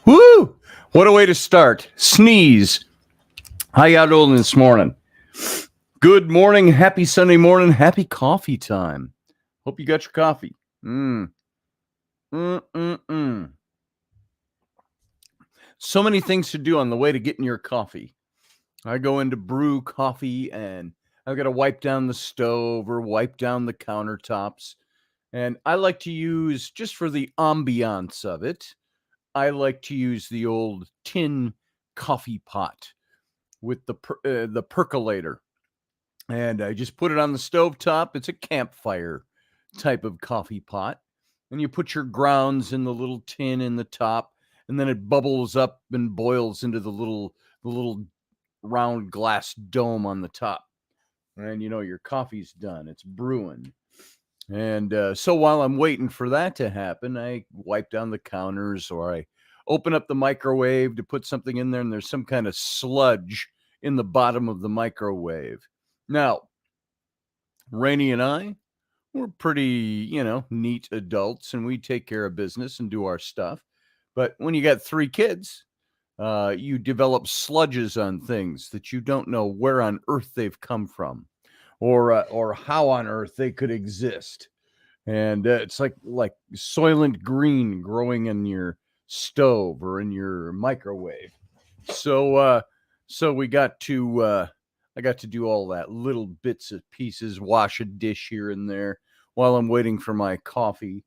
Woo! What a way to start. Sneeze. How y'all doing this morning? Good morning. Happy Sunday morning. Happy coffee time. Hope you got your coffee. So many things to do on the way to getting your coffee. I go in to brew coffee and I've got to wipe down the stove or wipe down the countertops. And I like to use, just for the ambiance of it, I like to use the old tin coffee pot with the percolator. And I just put it on the stove top. It's a campfire type of coffee pot. And you put your grounds in the little tin in the top, and then it bubbles up and boils into the little round glass dome on the top. And your coffee's done. It's brewing. And so while I'm waiting for that to happen, I wipe down the counters, or I open up the microwave to put something in there, and there's some kind of sludge in the bottom of the microwave. Now, Rainey and I, we're pretty, neat adults, and we take care of business and do our stuff. But when you got 3 kids, you develop sludges on things that you don't know where on earth they've come from, or how on earth they could exist. And it's like Soylent Green growing in your stove or in your microwave. So we got to I got to do all that, little bits and pieces, wash a dish here and there while I'm waiting for my coffee.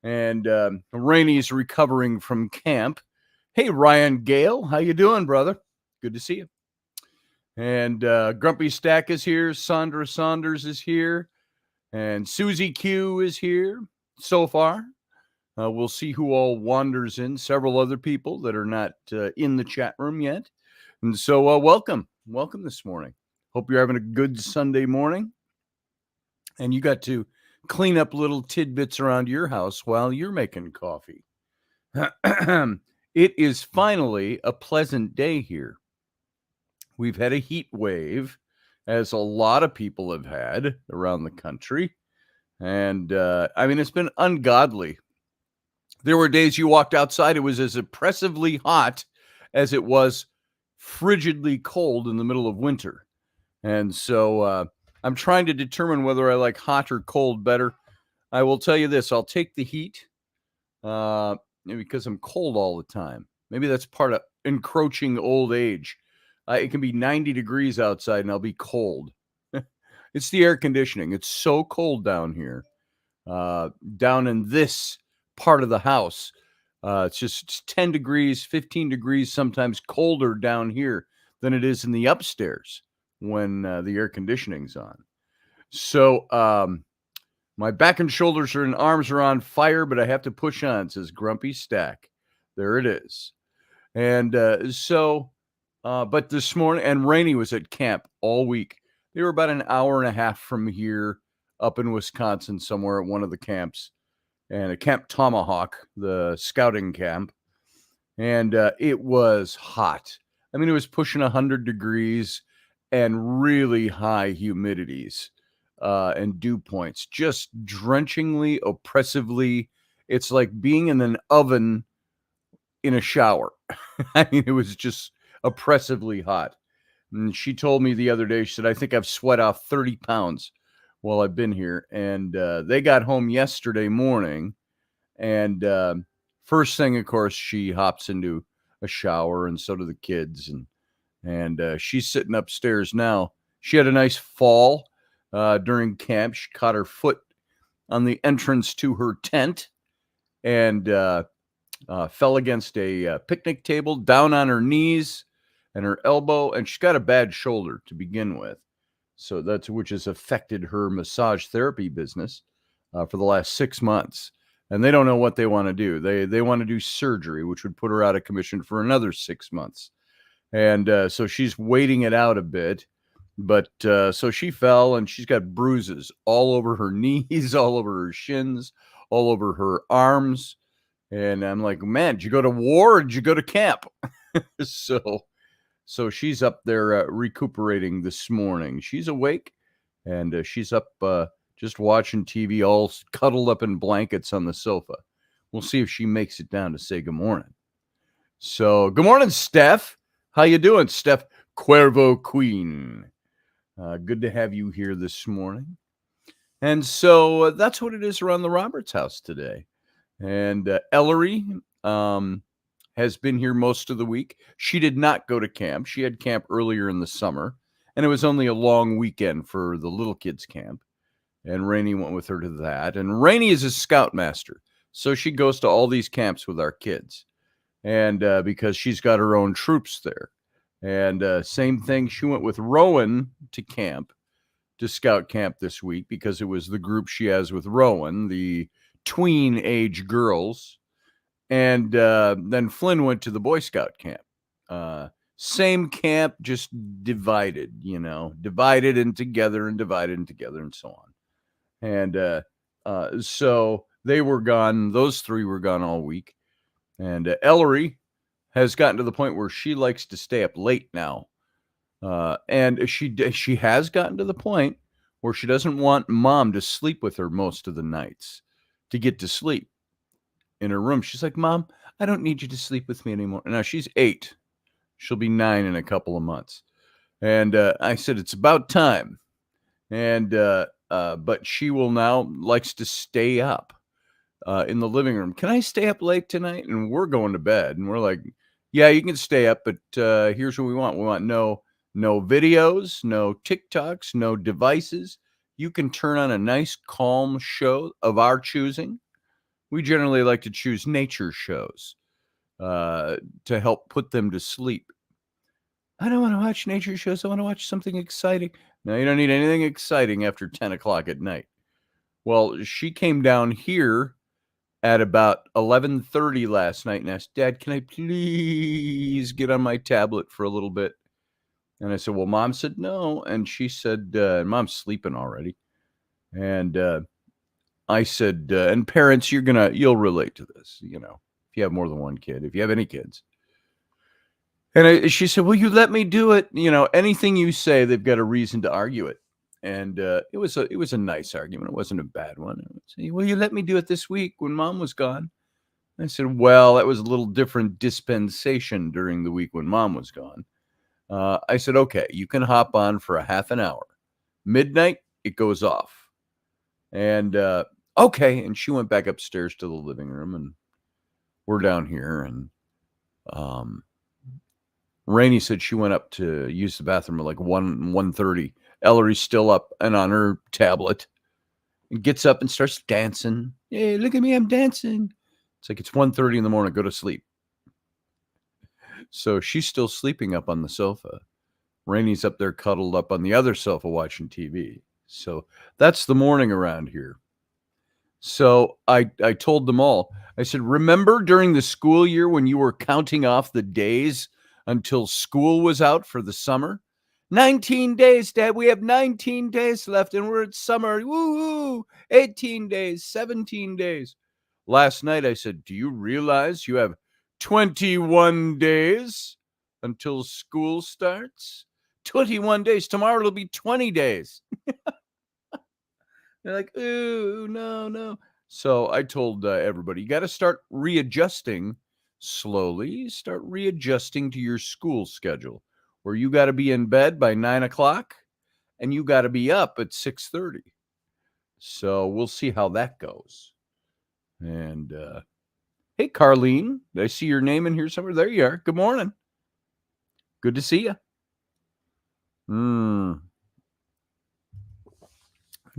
And Rainey's recovering from camp. Hey, Ryan Gale, how you doing, brother? Good to see you. And Grumpy Stack is here. Sandra Saunders is here. And Susie Q is here so far. We'll see who all wanders in. Several other people that are not in the chat room yet. And so welcome this morning. Hope you're having a good Sunday morning. And you got to clean up little tidbits around your house while you're making coffee. It is finally a pleasant day here. We've had a heat wave, as a lot of people have had around the country. And it's been ungodly. There were days you walked outside, it was as oppressively hot as it was frigidly cold in the middle of winter. And so I'm trying to determine whether I like hot or cold better. I will tell you this, I'll take the heat because I'm cold all the time. Maybe that's part of encroaching old age. It can be 90 degrees outside and I'll be cold. It's the air conditioning. It's so cold down here, down in this part of the house. It's just 10 degrees, 15 degrees, sometimes colder down here than it is in the upstairs when the air conditioning's on. So my back and shoulders and arms are on fire, but I have to push on, says Grumpy Stack. There it is. And but this morning, and Rainey was at camp all week. They were about an hour and a half from here up in Wisconsin somewhere at one of the camps, and at Camp Tomahawk, the scouting camp. And it was hot. I mean, it was pushing 100 degrees and really high humidities and dew points, just drenchingly, oppressively. It's like being in an oven in a shower. I mean, it was just oppressively hot. And she told me the other day, she said, I think I've sweat off 30 pounds while I've been here. And they got home yesterday morning. And first thing, of course, she hops into a shower, and so do the kids. And she's sitting upstairs now. She had a nice fall during camp. She caught her foot on the entrance to her tent and fell against a picnic table, down on her knees and her elbow, and she's got a bad shoulder to begin with. So that's which has affected her massage therapy business for the last 6 months. And they don't know what they want to do. They want to do surgery, which would put her out of commission for another 6 months. And so she's waiting it out a bit. But so she fell, and she's got bruises all over her knees, all over her shins, all over her arms. And I'm like, man, did you go to war or did you go to camp? So she's up there recuperating this morning. She's awake, and she's up just watching TV, all cuddled up in blankets on the sofa, We'll see if she makes it down to say good morning. So, good morning, Steph. How you doing, Steph Cuervo Queen? Good to have you here this morning. And so that's what it is around the Roberts house today. And Ellery has been here most of the week. She did not go to camp. She had camp earlier in the summer, and it was only a long weekend for the little kids' camp. And Rainey went with her to that. And Rainey is a scoutmaster, so she goes to all these camps with our kids. And because she's got her own troops there. And same thing, she went with Rowan to scout camp this week because it was the group she has with Rowan, the tween age girls. And then Flynn went to the Boy Scout camp. Same camp, just divided, divided and together and divided and together and so on. And so they were gone. Those three were gone all week. And Ellery has gotten to the point where she likes to stay up late now. And she has gotten to the point where she doesn't want mom to sleep with her most of the nights to get to sleep in her room. She's like, Mom, I don't need you to sleep with me anymore. Now she's 8. She'll be 9 in a couple of months. And I said, it's about time. And but she will now likes to stay up in the living room. Can I stay up late tonight? And we're going to bed. And we're like, yeah, you can stay up, but here's what we want. We want no videos, no TikToks, no devices. You can turn on a nice, calm show of our choosing. We generally like to choose nature shows to help put them to sleep. I don't want to watch nature shows. I want to watch something exciting. No, you don't need anything exciting after 10 o'clock at night. Well, she came down here at about 11:30 last night and asked, Dad, can I please get on my tablet for a little bit? And I said, well, Mom said no. And she said, Mom's sleeping already. And I said, and parents, you'll relate to this, if you have more than one kid, if you have any kids. And she said, will you let me do it? Anything you say, they've got a reason to argue it. And it was a nice argument. It wasn't a bad one. I would say, will you let me do it this week when Mom was gone? I said, well, that was a little different dispensation during the week when Mom was gone. I said, okay, you can hop on for a half an hour. Midnight, it goes off. And okay. And she went back upstairs to the living room, and we're down here. And Rainey said she went up to use the bathroom at like 1:30. Ellery's still up and on her tablet and gets up and starts dancing. Hey, look at me, I'm dancing. It's like it's 1:30 in the morning, go to sleep. So she's still sleeping up on the sofa. Rainey's up there cuddled up on the other sofa watching TV. So that's the morning around here. So I told them all, I said, remember during the school year when you were counting off the days until school was out for the summer? 19 days, Dad. We have 19 days left and we're at summer. Woo-hoo! 18 days, 17 days. Last night I said, do you realize you have 21 days until school starts? 21 days. Tomorrow it'll be 20 days. They're like, ooh, no. So I told everybody, you got to start readjusting slowly. Start readjusting to your school schedule, where you got to be in bed by 9 o'clock and you got to be up at 6:30. So we'll see how that goes. And hey, Carlene, did I see your name in here somewhere? There you are. Good morning. Good to see you.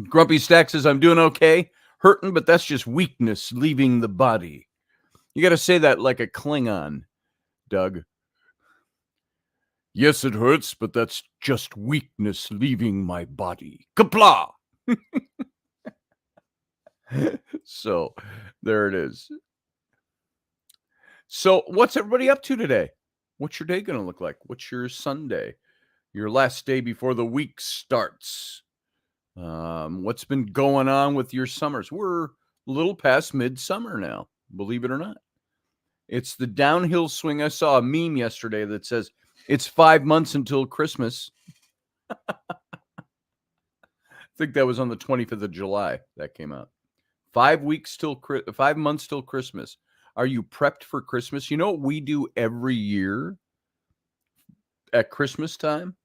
Grumpy Stack says, I'm doing okay. Hurting, but that's just weakness leaving the body. You got to say that like a Klingon, Doug. Yes, it hurts, but that's just weakness leaving my body. Kapla! So, there it is. So, what's everybody up to today? What's your day going to look like? What's your Sunday? Your last day before the week starts. What's been going on with your summers? We're a little past midsummer now, believe it or not. It's the downhill swing. I saw a meme yesterday that says it's 5 months until Christmas. I think that was on the 25th of July that came out. 5 months till Christmas. Are you prepped for Christmas? You know what we do every year at Christmas time?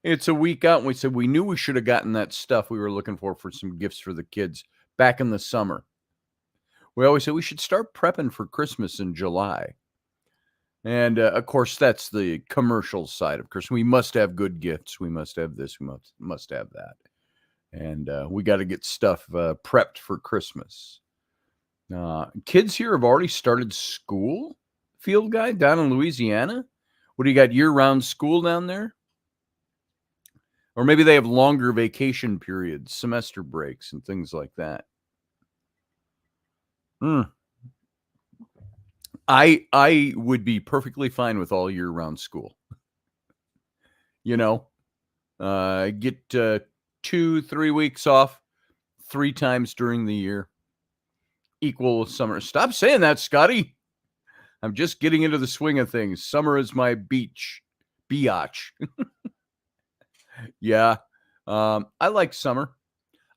It's a week out, and we said we knew we should have gotten that stuff we were looking for some gifts for the kids back in the summer. We always say we should start prepping for Christmas in July. And, of course, that's the commercial side of Christmas. We must have good gifts. We must have this. We must have that. And we got to get stuff prepped for Christmas. Kids here have already started school, Field Guy, down in Louisiana. What do you got, year-round school down there? Or maybe they have longer vacation periods, semester breaks, and things like that. I would be perfectly fine with all year-round school. You know, get 2-3 weeks off 3 times during the year. Equal summer. Stop saying that, Scotty. I'm just getting into the swing of things. Summer is my biatch. Yeah. I like summer.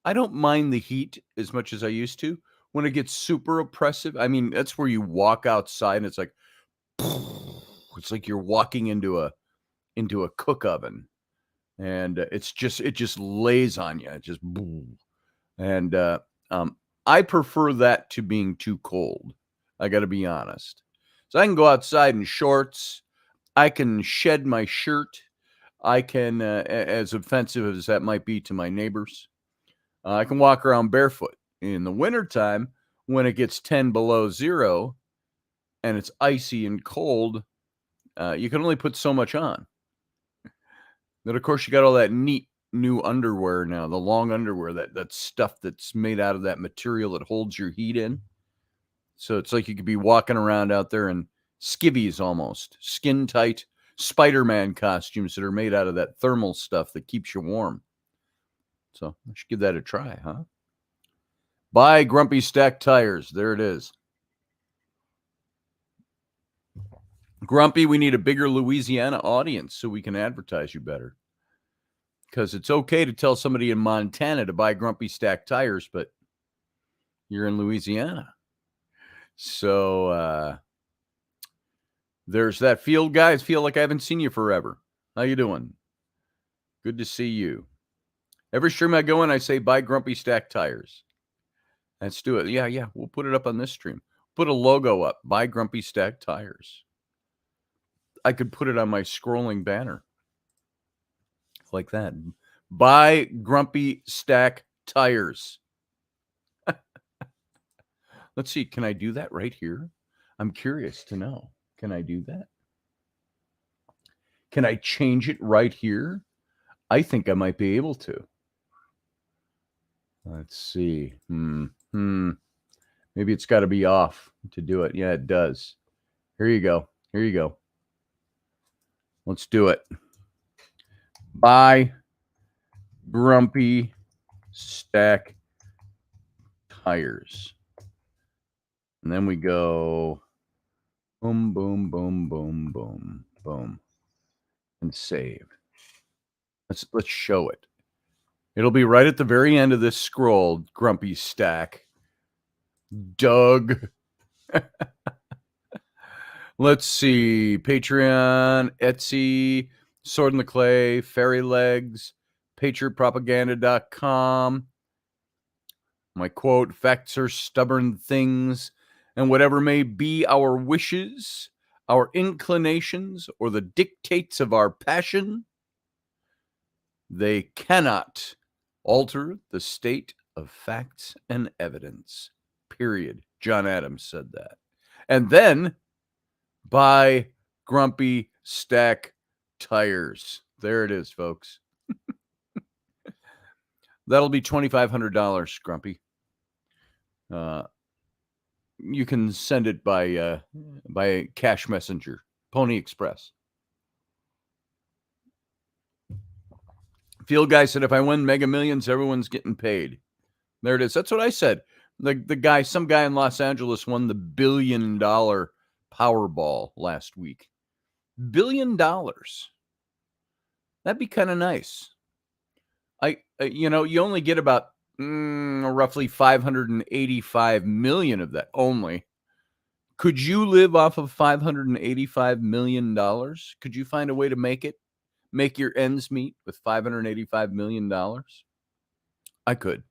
I don't mind the heat as much as I used to. When it gets super oppressive, I mean, that's where you walk outside and it's like you're walking into a cook oven, and it just lays on you. It just boom. And I prefer that to being too cold. I got to be honest. So I can go outside in shorts. I can shed my shirt. I can, as offensive as that might be to my neighbors, I can walk around barefoot. In the wintertime, when it gets 10 below zero and it's icy and cold, you can only put so much on. Then, of course, you got all that neat new underwear now, the long underwear, that stuff that's made out of that material that holds your heat in. So it's like you could be walking around out there in skivvies almost, skin-tight Spider-Man costumes that are made out of that thermal stuff that keeps you warm. So I should give that a try, huh? Buy Grumpy Stack Tires. There it is. Grumpy, we need a bigger Louisiana audience so we can advertise you better. Because it's okay to tell somebody in Montana to buy Grumpy Stack Tires, but you're in Louisiana. So there's that. Field Guys. Feel like I haven't seen you forever. How you doing? Good to see you. Every stream I go in, I say buy Grumpy Stack Tires. Let's do it. Yeah. We'll put it up on this stream. Put a logo up. Buy Grumpy Stack Tires. I could put it on my scrolling banner. Like that. Buy Grumpy Stack Tires. Let's see. Can I do that right here? I'm curious to know. Can I do that? Can I change it right here? I think I might be able to. Let's see. Maybe it's got to be off to do it. Yeah, it does. Here you go. Let's do it. Buy Grumpy Stack Tires. And then we go boom, boom, boom, boom, boom, boom. And save. Let's show it. It'll be right at the very end of this scroll, Grumpy Stack. Doug. Let's see. Patreon, Etsy, Sword in the Clay, Fairy Legs, PatriotPropaganda.com. My quote, facts are stubborn things, and whatever may be our wishes, our inclinations, or the dictates of our passion, they cannot alter the state of facts and evidence. Period. John Adams said that. And then buy Grumpy Stack Tires. There it is, folks. That'll be $2,500, Grumpy. You can send it by cash messenger, Pony Express. Field Guy said, if I win Mega Millions, everyone's getting paid. There it is. That's what I said. Some guy in Los Angeles won the $1 billion Powerball last week. $1 billion. That'd be kind of nice. You only get about roughly 585 million of that only. Could you live off of $585 million? Could you find a way to make your ends meet with $585 million? I could.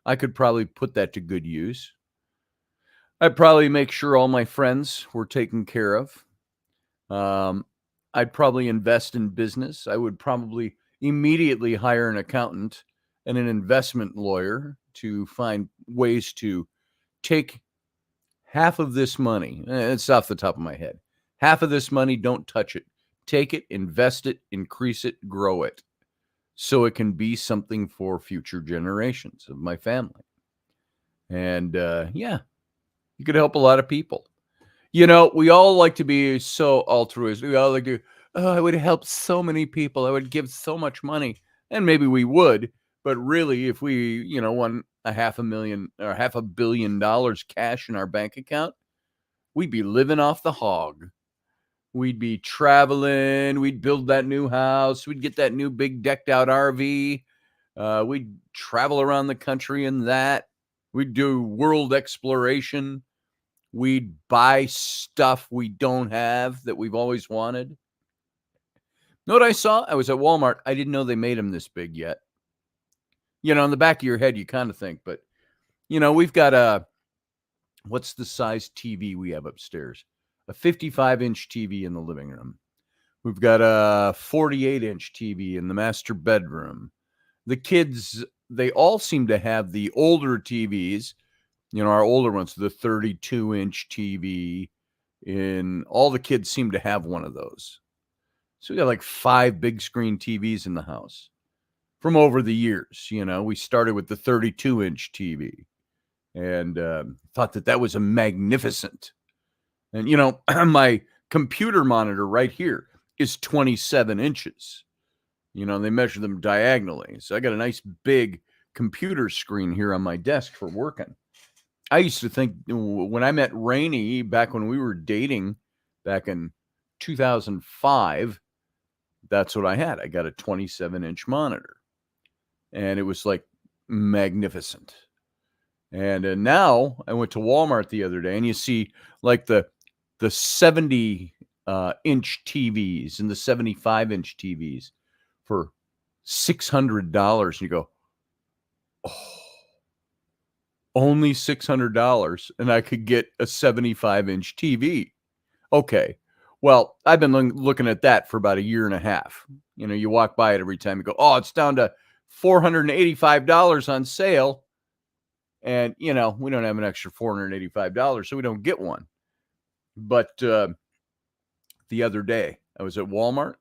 I could probably put that to good use. I'd probably make sure all my friends were taken care of. I'd probably invest in business. I would probably immediately hire an accountant and an investment lawyer to find ways to take half of this money. It's off the top of my head. Half of this money, don't touch it. Take it, invest it, increase it, grow it, so it can be something for future generations of my family. And yeah, you could help a lot of people. We all like to be so altruistic. We all like to, oh, I would help so many people. I would give so much money. And maybe we would. But really, if we, won a $500,000 or $500 million cash in our bank account, we'd be living off the hog. We'd be traveling. We'd build that new house. We'd get that new big decked out RV. We'd travel around the country in that. We'd do world exploration. We'd buy stuff we don't have that we've always wanted. Know what I saw? I was at Walmart. I didn't know they made them this big yet. In the back of your head, you kind of think, but, we've got what's the size TV we have upstairs? A 55-inch TV in the living room. We've got a 48-inch TV in the master bedroom. The kids, they all seem to have the older TVs. Our older ones, the 32-inch TV, and all the kids seem to have one of those. So we got like 5 big screen TVs in the house from over the years. We started with the 32-inch TV and thought that was a magnificent. And, my computer monitor right here is 27 inches. They measure them diagonally. So I got a nice big computer screen here on my desk for working. I used to think when I met Raini back when we were dating back in 2005, that's what I had. I got a 27-inch monitor, and it was like magnificent. And now I went to Walmart the other day, and you see like the 70 inch TVs and the 75-inch TVs for $600, and you go, oh. Only $600, and I could get a 75-inch TV. Okay. Well, I've been looking at that for about a year and a half. You walk by it every time. You go, oh, it's down to $485 on sale. And, we don't have an extra $485, so we don't get one. But the other day, I was at Walmart,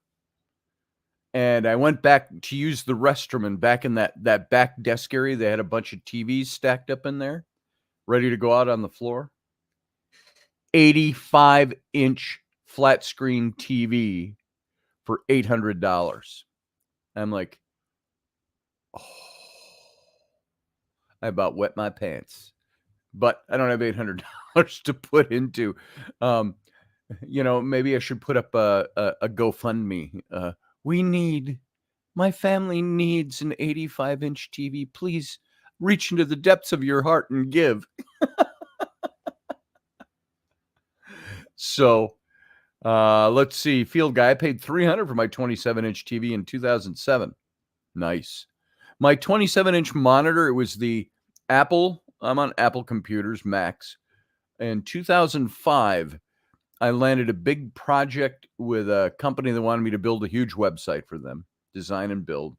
and I went back to use the restroom, and back in that back desk area, they had a bunch of TVs stacked up in there, ready to go out on the floor. 85-inch flat screen TV for $800. I'm like, oh, I about wet my pants. But I don't have $800 to put into. Maybe I should put up a GoFundMe. My family needs an 85-inch TV. Please reach into the depths of your heart and give. So, let's see. Field guy, I paid $300 for my 27-inch TV in 2007. Nice. My 27-inch monitor, it was the Apple. I'm on Apple computers, Macs. In 2005, I landed a big project with a company that wanted me to build a huge website for them, design and build.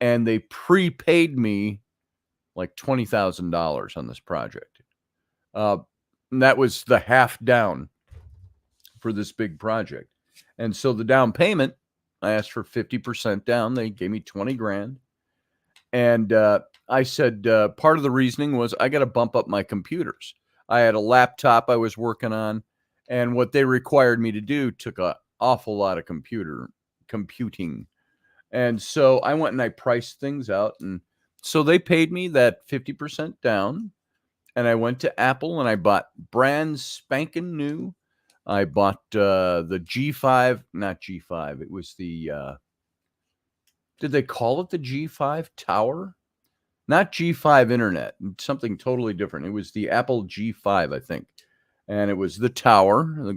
And they prepaid me like $20,000 on this project. And that was the half down for this big project. And so the down payment, I asked for 50% down. They gave me 20 grand. And I said, part of the reasoning was I got to bump up my computers. I had a laptop I was working on, and what they required me to do took an awful lot of computing. And so I went and I priced things out. And so they paid me that 50% down. And I went to Apple and I bought brand spanking new. I bought the G5, not G5. It was the, did they call it the G5 Tower? not G5 internet, something totally different. It was the Apple G5, I think. And it was the tower,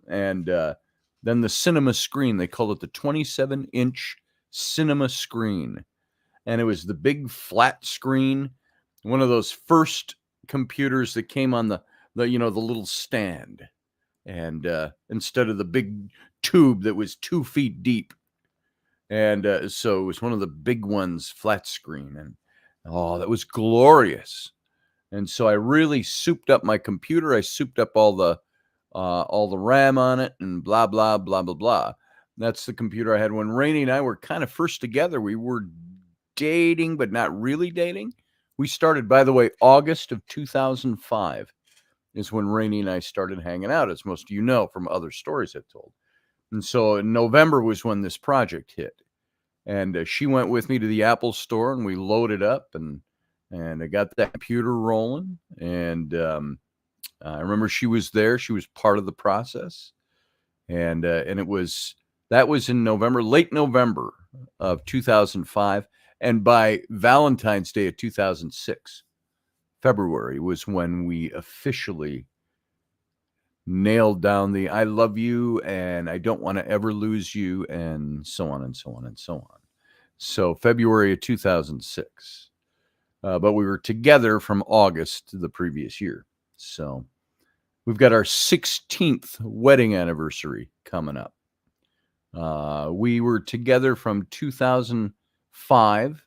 and then the cinema screen. They called it the 27-inch cinema screen. And it was the big flat screen, one of those first computers that came on the little stand. And instead of the big tube that was 2 feet deep. And so it was one of the big ones, flat screen. And that was glorious. And so I really souped up my computer. I souped up all the RAM on it and blah, blah, blah, blah, blah. That's the computer I had when Rainey and I were kind of first together. We were dating, but not really dating. We started, by the way, August of 2005 is when Rainey and I started hanging out, as most of you know from other stories I've told. And so in November was when this project hit. And she went with me to the Apple store, and we loaded up, and I got that computer rolling. And I remember she was there. She was part of the process. And that was in November, late November of 2005. And by Valentine's Day of 2006, February, was when we officially nailed down the I love you and I don't want to ever lose you, and so on and so on and so on. So February of 2006. But we were together from August the previous year. So we've got our 16th wedding anniversary coming up. We were together from 2005,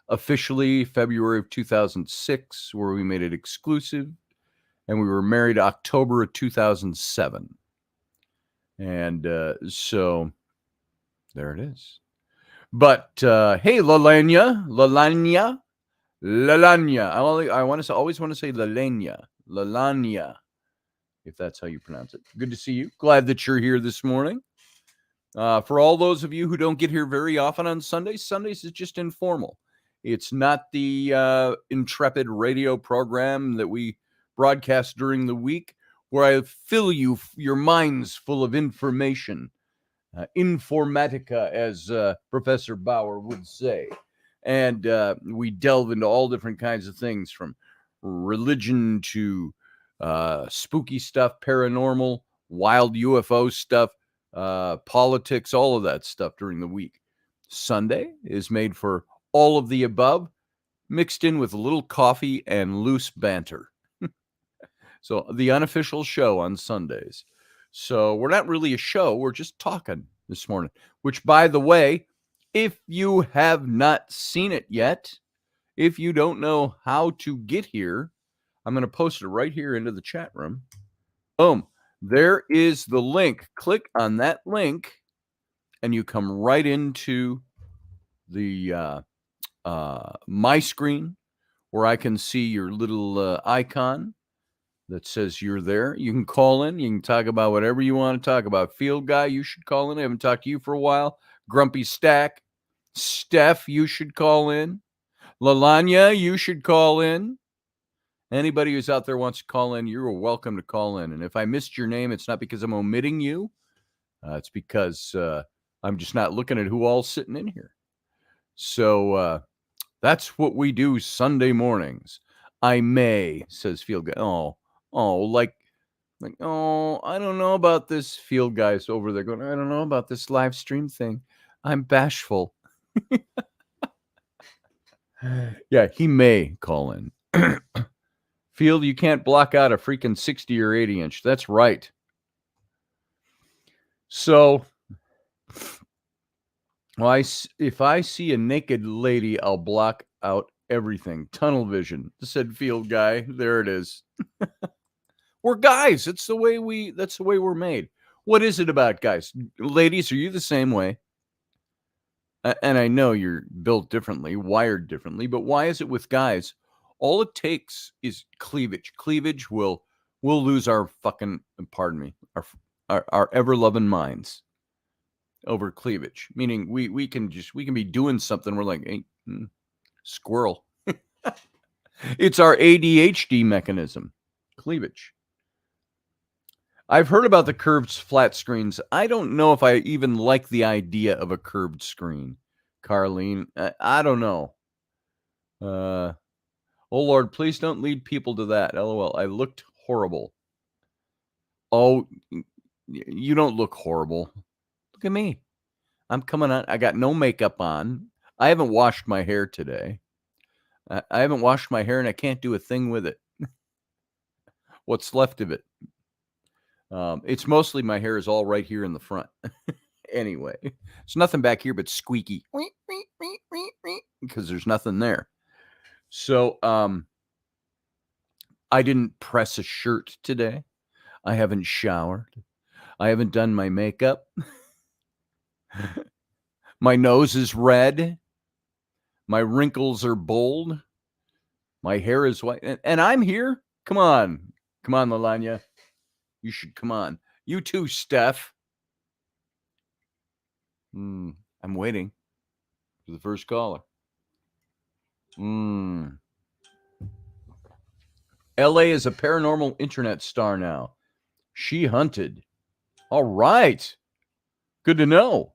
officially February of 2006, where we made it exclusive. And we were married October of 2007. And so there it is. But hey, Lalanya. I always want to say Lalanya, if that's how you pronounce it. Good to see you. Glad that you're here this morning. For all those of you who don't get here very often on Sundays, Sundays is just informal. It's not the intrepid radio program that we broadcast during the week, where I fill your minds full of information, informatica, as Professor Bauer would say. And we delve into all different kinds of things, from religion to spooky stuff, paranormal, wild UFO stuff, politics, all of that stuff during the week. Sunday is made for all of the above, mixed in with a little coffee and loose banter. So the unofficial show on Sundays. So we're not really a show. We're just talking this morning, which, by the way, if you have not seen it yet, if you don't know how to get here, I'm going to post it right here into the chat room. Boom. There is the link. Click on that link and you come right into the my screen, where I can see your little icon that says you're there. You can call in. You can talk about whatever you want to talk about. Field Guy, you should call in. I haven't talked to you for a while. Grumpy Stack. Steph, you should call in. Lalanya, you should call in. Anybody who's out there wants to call in, you're welcome to call in. And if I missed your name, it's not because I'm omitting you. It's because I'm just not looking at who all's sitting in here. So that's what we do Sunday mornings. I may, says Field Guy. Like, I don't know about this. Field Guy's over there going, I don't know about this live stream thing. I'm bashful. Yeah, he may call in. Field, you can't block out a freaking 60 or 80 inch. That's right. So, if I see a naked lady, I'll block out everything. Tunnel vision, said Field Guy. There it is. We're guys. That's the way we're made. What is it about guys? Ladies, are you the same way? And I know you're built differently, wired differently, but why is it with guys? All it takes is cleavage. Cleavage will lose our fucking, pardon me, our ever-loving minds over cleavage. Meaning we can be doing something. We're like, hey, squirrel. It's our ADHD mechanism. Cleavage. I've heard about the curved flat screens. I don't know if I even like the idea of a curved screen, Carlene. I don't know. Oh, Lord, please don't lead people to that. LOL. I looked horrible. Oh, you don't look horrible. Look at me. I'm coming on. I got no makeup on. I haven't washed my hair today. I haven't washed my hair, and I can't do a thing with it. What's left of it. It's mostly my hair is all right here in the front. Anyway, there's nothing back here but squeaky because there's nothing there. So, I didn't press a shirt today. I haven't showered. I haven't done my makeup. My nose is red. My wrinkles are bold. My hair is white. And I'm here. Come on. Come on, Lalanya. You should come on. You too, Steph. I'm waiting for the first caller. LA is a paranormal internet star now. She hunted. All right. Good to know.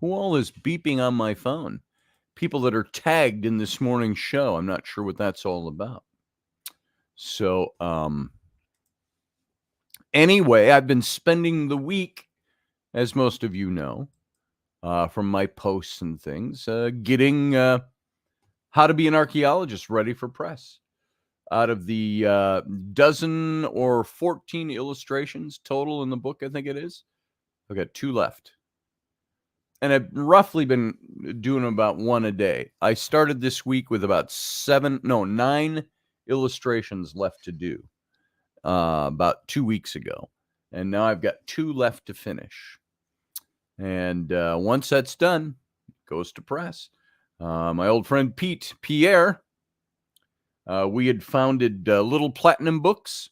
Who all is beeping on my phone? People that are tagged in this morning's show. I'm not sure what that's all about. So, anyway, I've been spending the week, as most of you know, from my posts and things, getting How to Be an Archaeologist ready for press. Out of the dozen or 14 illustrations total in the book, I think it is, I've got 2 left. And I've roughly been doing about 1 a day. I started this week with about 9 illustrations left to do about 2 weeks ago. And now I've got 2 left to finish. And once that's done, it goes to press. My old friend Pierre, we had founded Little Platinum Books.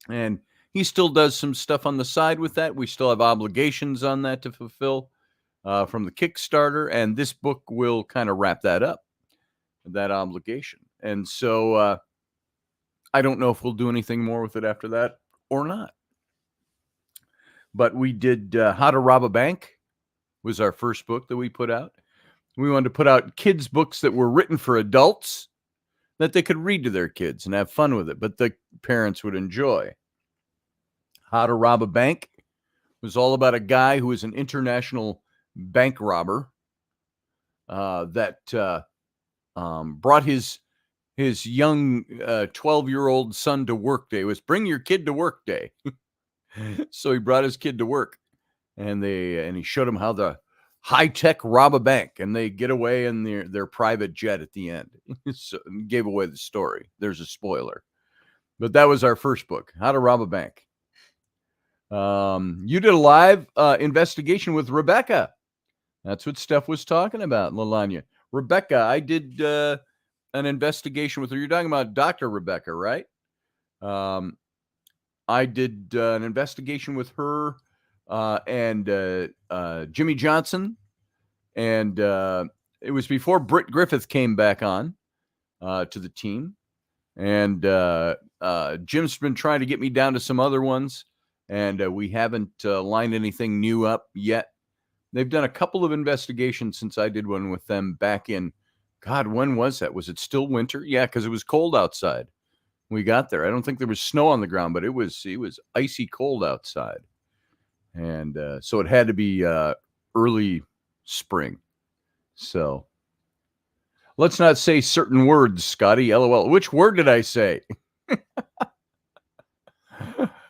And he still does some stuff on the side with that. We still have obligations on that to fulfill. From the Kickstarter, and this book will kind of wrap that up, that obligation. And so I don't know if we'll do anything more with it after that or not. But we did How to Rob a Bank was our first book that we put out. We wanted to put out kids' books that were written for adults that they could read to their kids and have fun with it, but the parents would enjoy. How to Rob a Bank was all about a guy who was an international bank robber that brought his young 12-year-old son to work day. It was bring your kid to work day. So he brought his kid to work, and he showed him how the high-tech rob a bank, and they get away in their private jet at the end. So gave away the story. There's a spoiler. But that was our first book, How to Rob a Bank. You did a live investigation with Rebecca. That's what Steph was talking about, Lalanya. Rebecca, I did an investigation with her. You're talking about Dr. Rebecca, right? I did an investigation with her and Jimmy Johnson. And it was before Britt Griffith came back on to the team. And Jim's been trying to get me down to some other ones. And we haven't lined anything new up yet. They've done a couple of investigations since I did one with them back in, God, when was that? Was it still winter? Yeah, because it was cold outside. We got there. I don't think there was snow on the ground, but it was icy cold outside. And so it had to be early spring. So let's not say certain words, Scotty. LOL. Which word did I say?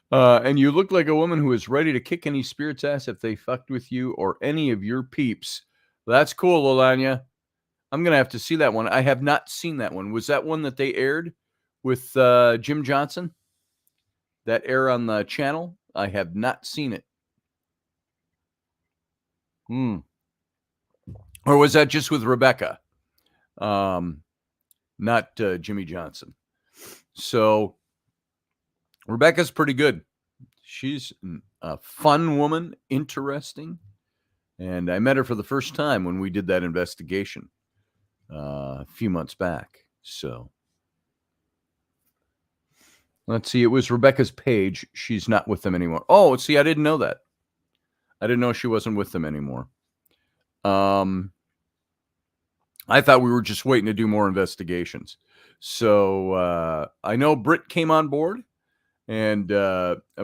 And you look like a woman who is ready to kick any spirit's ass if they fucked with you or any of your peeps. That's cool, Lalanya. I'm going to have to see that one. I have not seen that one. Was that one that they aired with Jim Johnson? That air on the channel? I have not seen it. Or was that just with Rebecca? Not Jimmy Johnson. So Rebecca's pretty good. She's a fun woman, interesting. And I met her for the first time when we did that investigation a few months back. So let's see. It was Rebecca's page. She's not with them anymore. Oh, see, I didn't know that. I didn't know she wasn't with them anymore. I thought we were just waiting to do more investigations. So I know Britt came on board. And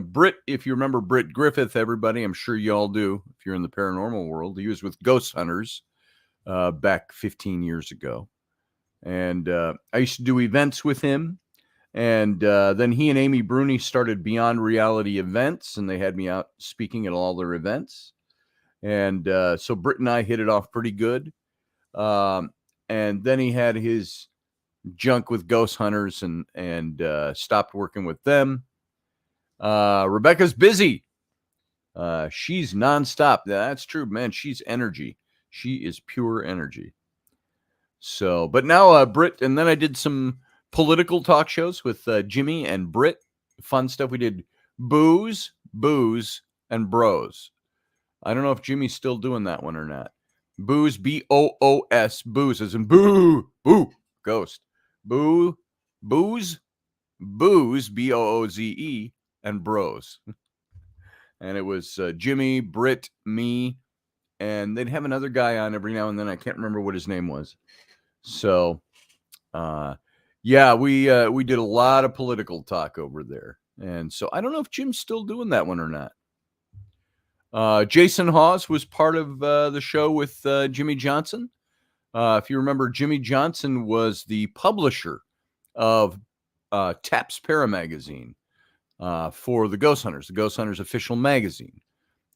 Britt, if you remember Britt Griffith, everybody, I'm sure you all do, if you're in the paranormal world, he was with Ghost Hunters back 15 years ago. And I used to do events with him. And then he and Amy Bruni started Beyond Reality events, and they had me out speaking at all their events. And so Britt and I hit it off pretty good. And then he had his junk with Ghost Hunters and stopped working with them. Rebecca's busy. She's nonstop. That's true, man. She's energy. She is pure energy. So, but now Britt, and then I did some political talk shows with Jimmy and Britt. Fun stuff. We did Booze, and Bros. I don't know if Jimmy's still doing that one or not. Booze, Boos, Booze, as in boo, ghost. Booze, Booze, Booze, and Bros. And it was Jimmy, Britt, me, and they'd have another guy on every now and then. I can't remember what his name was. So, yeah, we did a lot of political talk over there. And so I don't know if Jim's still doing that one or not. Jason Hawes was part of the show with Jimmy Johnson. If you remember, Jimmy Johnson was the publisher of Taps Para magazine for the Ghost Hunters official magazine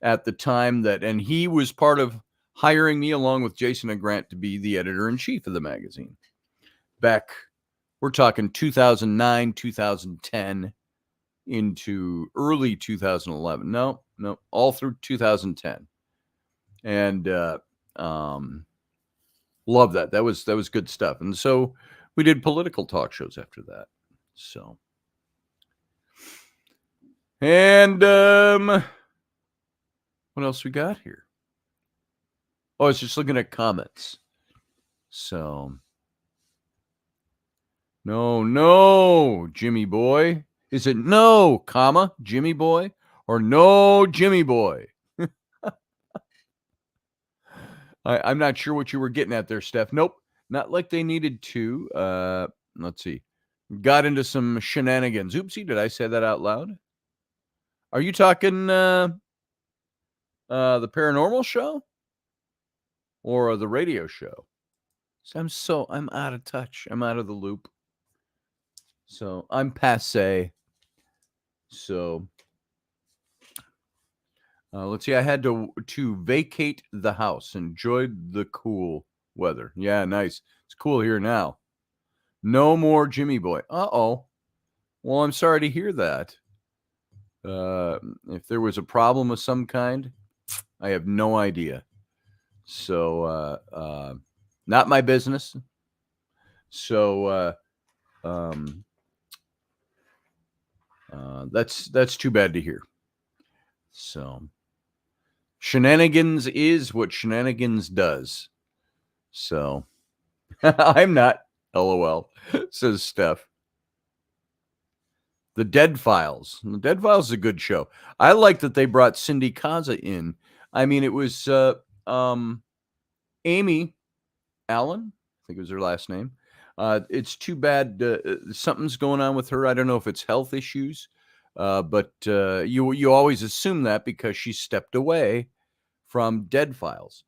at the time and he was part of hiring me along with Jason and Grant to be the editor-in-chief of the magazine. Back, we're talking 2009, 2010 into early 2011. No, all through 2010. And love that. That was good stuff. And so we did political talk shows after that. So, and what else we got here? Oh, I was just looking at comments. So, no, Jimmy boy. Is it no, comma, Jimmy boy? Or no, Jimmy boy? I'm not sure what you were getting at there, Steph. Nope, not like they needed to. Let's see. Got into some shenanigans. Oopsie, did I say that out loud? Are you talking the paranormal show? Or the radio show? So I'm out of touch. I'm out of the loop. So I'm passe. So let's see. I had to vacate the house. Enjoyed the cool weather. Yeah, nice. It's cool here now. No more Jimmy boy. Uh-oh. Well, I'm sorry to hear that. If there was a problem of some kind, I have no idea. So not my business. So that's too bad to hear. So shenanigans is what shenanigans does. So I'm not, LOL, says Steph. The Dead Files. The Dead Files is a good show. I like that they brought Cindy Kaza in. I mean, it was Amy Allen, I think it was her last name. It's too bad something's going on with her. I don't know if it's health issues, but you always assume that because she stepped away from Dead Files.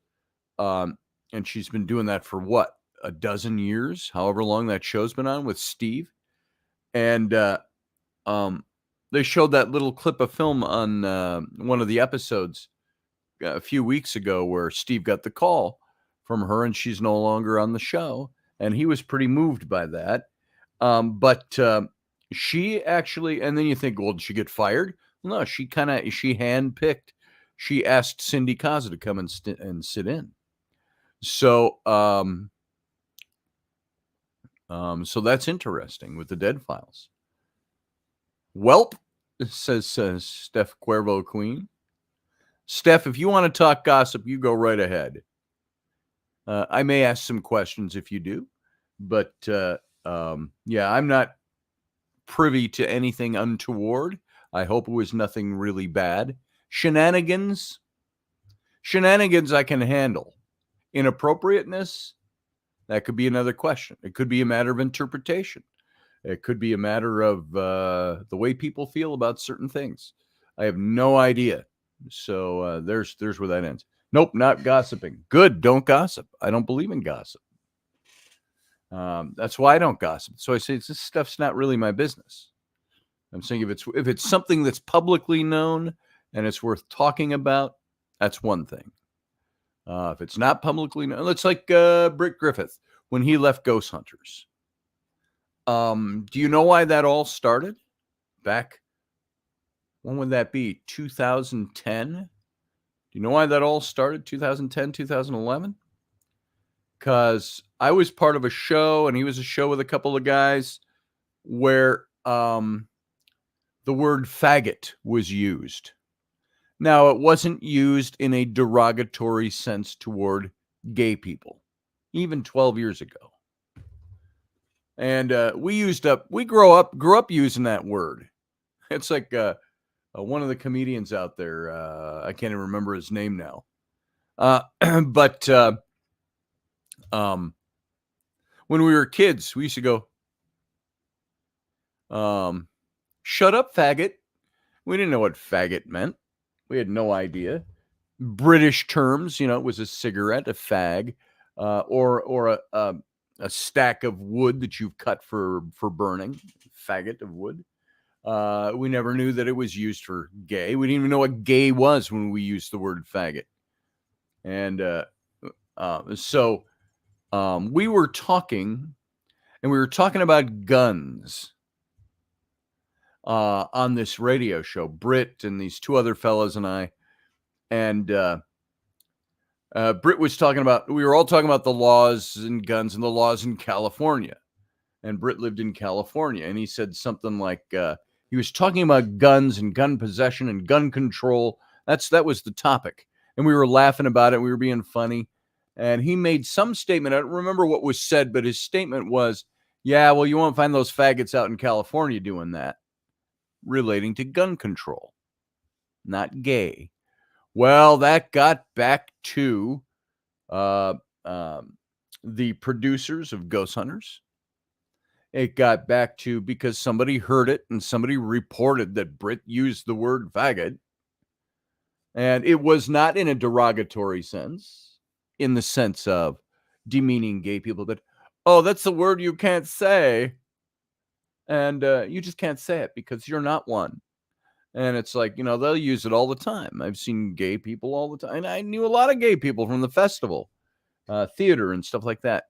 And she's been doing that for what, a dozen years, however long that show's been on with Steve. And they showed that little clip of film on one of the episodes a few weeks ago where Steve got the call from her and she's no longer on the show. And he was pretty moved by that. But she actually, and then you think, well, did she get fired? No, she handpicked. She asked Cindy Kaza to come and sit in. So, so that's interesting with the Dead Files. Welp, says Steph Cuervo Queen. Steph, if you want to talk gossip, you go right ahead. I may ask some questions if you do, but yeah, I'm not privy to anything untoward. I hope it was nothing really bad. Shenanigans I can handle. Inappropriateness, That could be another question. It could be a matter of interpretation. It could be a matter of the way people feel about certain things. I have no idea. So there's where that ends. Nope, not gossiping. Good, don't gossip. I don't believe in gossip. That's why I don't gossip. So I say this stuff's not really my business. I'm saying if it's something that's publicly known and it's worth talking about, that's one thing. If it's not publicly known, it's like Britt Griffith when he left Ghost Hunters. Do you know why that all started? Back, when would that be? 2010? Do you know why that all started? 2010, 2011? Because I was part of a show, and he was a show with a couple of guys where the word faggot was used. Now, it wasn't used in a derogatory sense toward gay people, even 12 years ago. And we grew up using that word. It's like one of the comedians out there. I can't even remember his name now. But when we were kids, we used to go, shut up, faggot. We didn't know what faggot meant. We had no idea. British terms, it was a cigarette, a fag, or a stack of wood that you've cut for burning, faggot of wood. We never knew that it was used for gay. We didn't even know what gay was when we used the word faggot. And so we were talking about guns on this radio show, Britt and these two other fellas and I. And Britt was we were all talking about the laws and guns and the laws in California. And Britt lived in California. And he said something like, he was talking about guns and gun possession and gun control. That was the topic. And we were laughing about it. We were being funny. And he made some statement. I don't remember what was said, but his statement was, yeah, well, you won't find those faggots out in California doing that, relating to gun control, not gay. Well, that got back to the producers of Ghost Hunters. It got back to because somebody heard it and somebody reported that Britt used the word faggot. And it was not in a derogatory sense, in the sense of demeaning gay people, but, oh, that's the word you can't say. And you just can't say it because you're not one. And it's like, they'll use it all the time. I've seen gay people all the time. And I knew a lot of gay people from the festival, theater and stuff like that.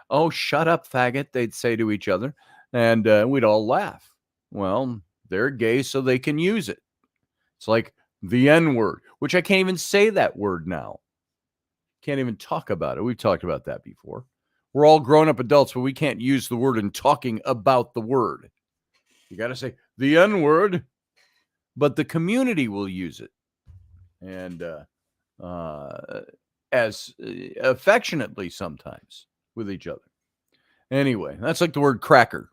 Oh, shut up, faggot, they'd say to each other. And we'd all laugh. Well, they're gay, so they can use it. It's like the N-word, which I can't even say that word now. Can't even talk about it. We've talked about that before. We're all grown-up adults, but we can't use the word in talking about the word. You got to say the N-word. But the community will use it, and as affectionately sometimes with each other. Anyway, that's like the word cracker.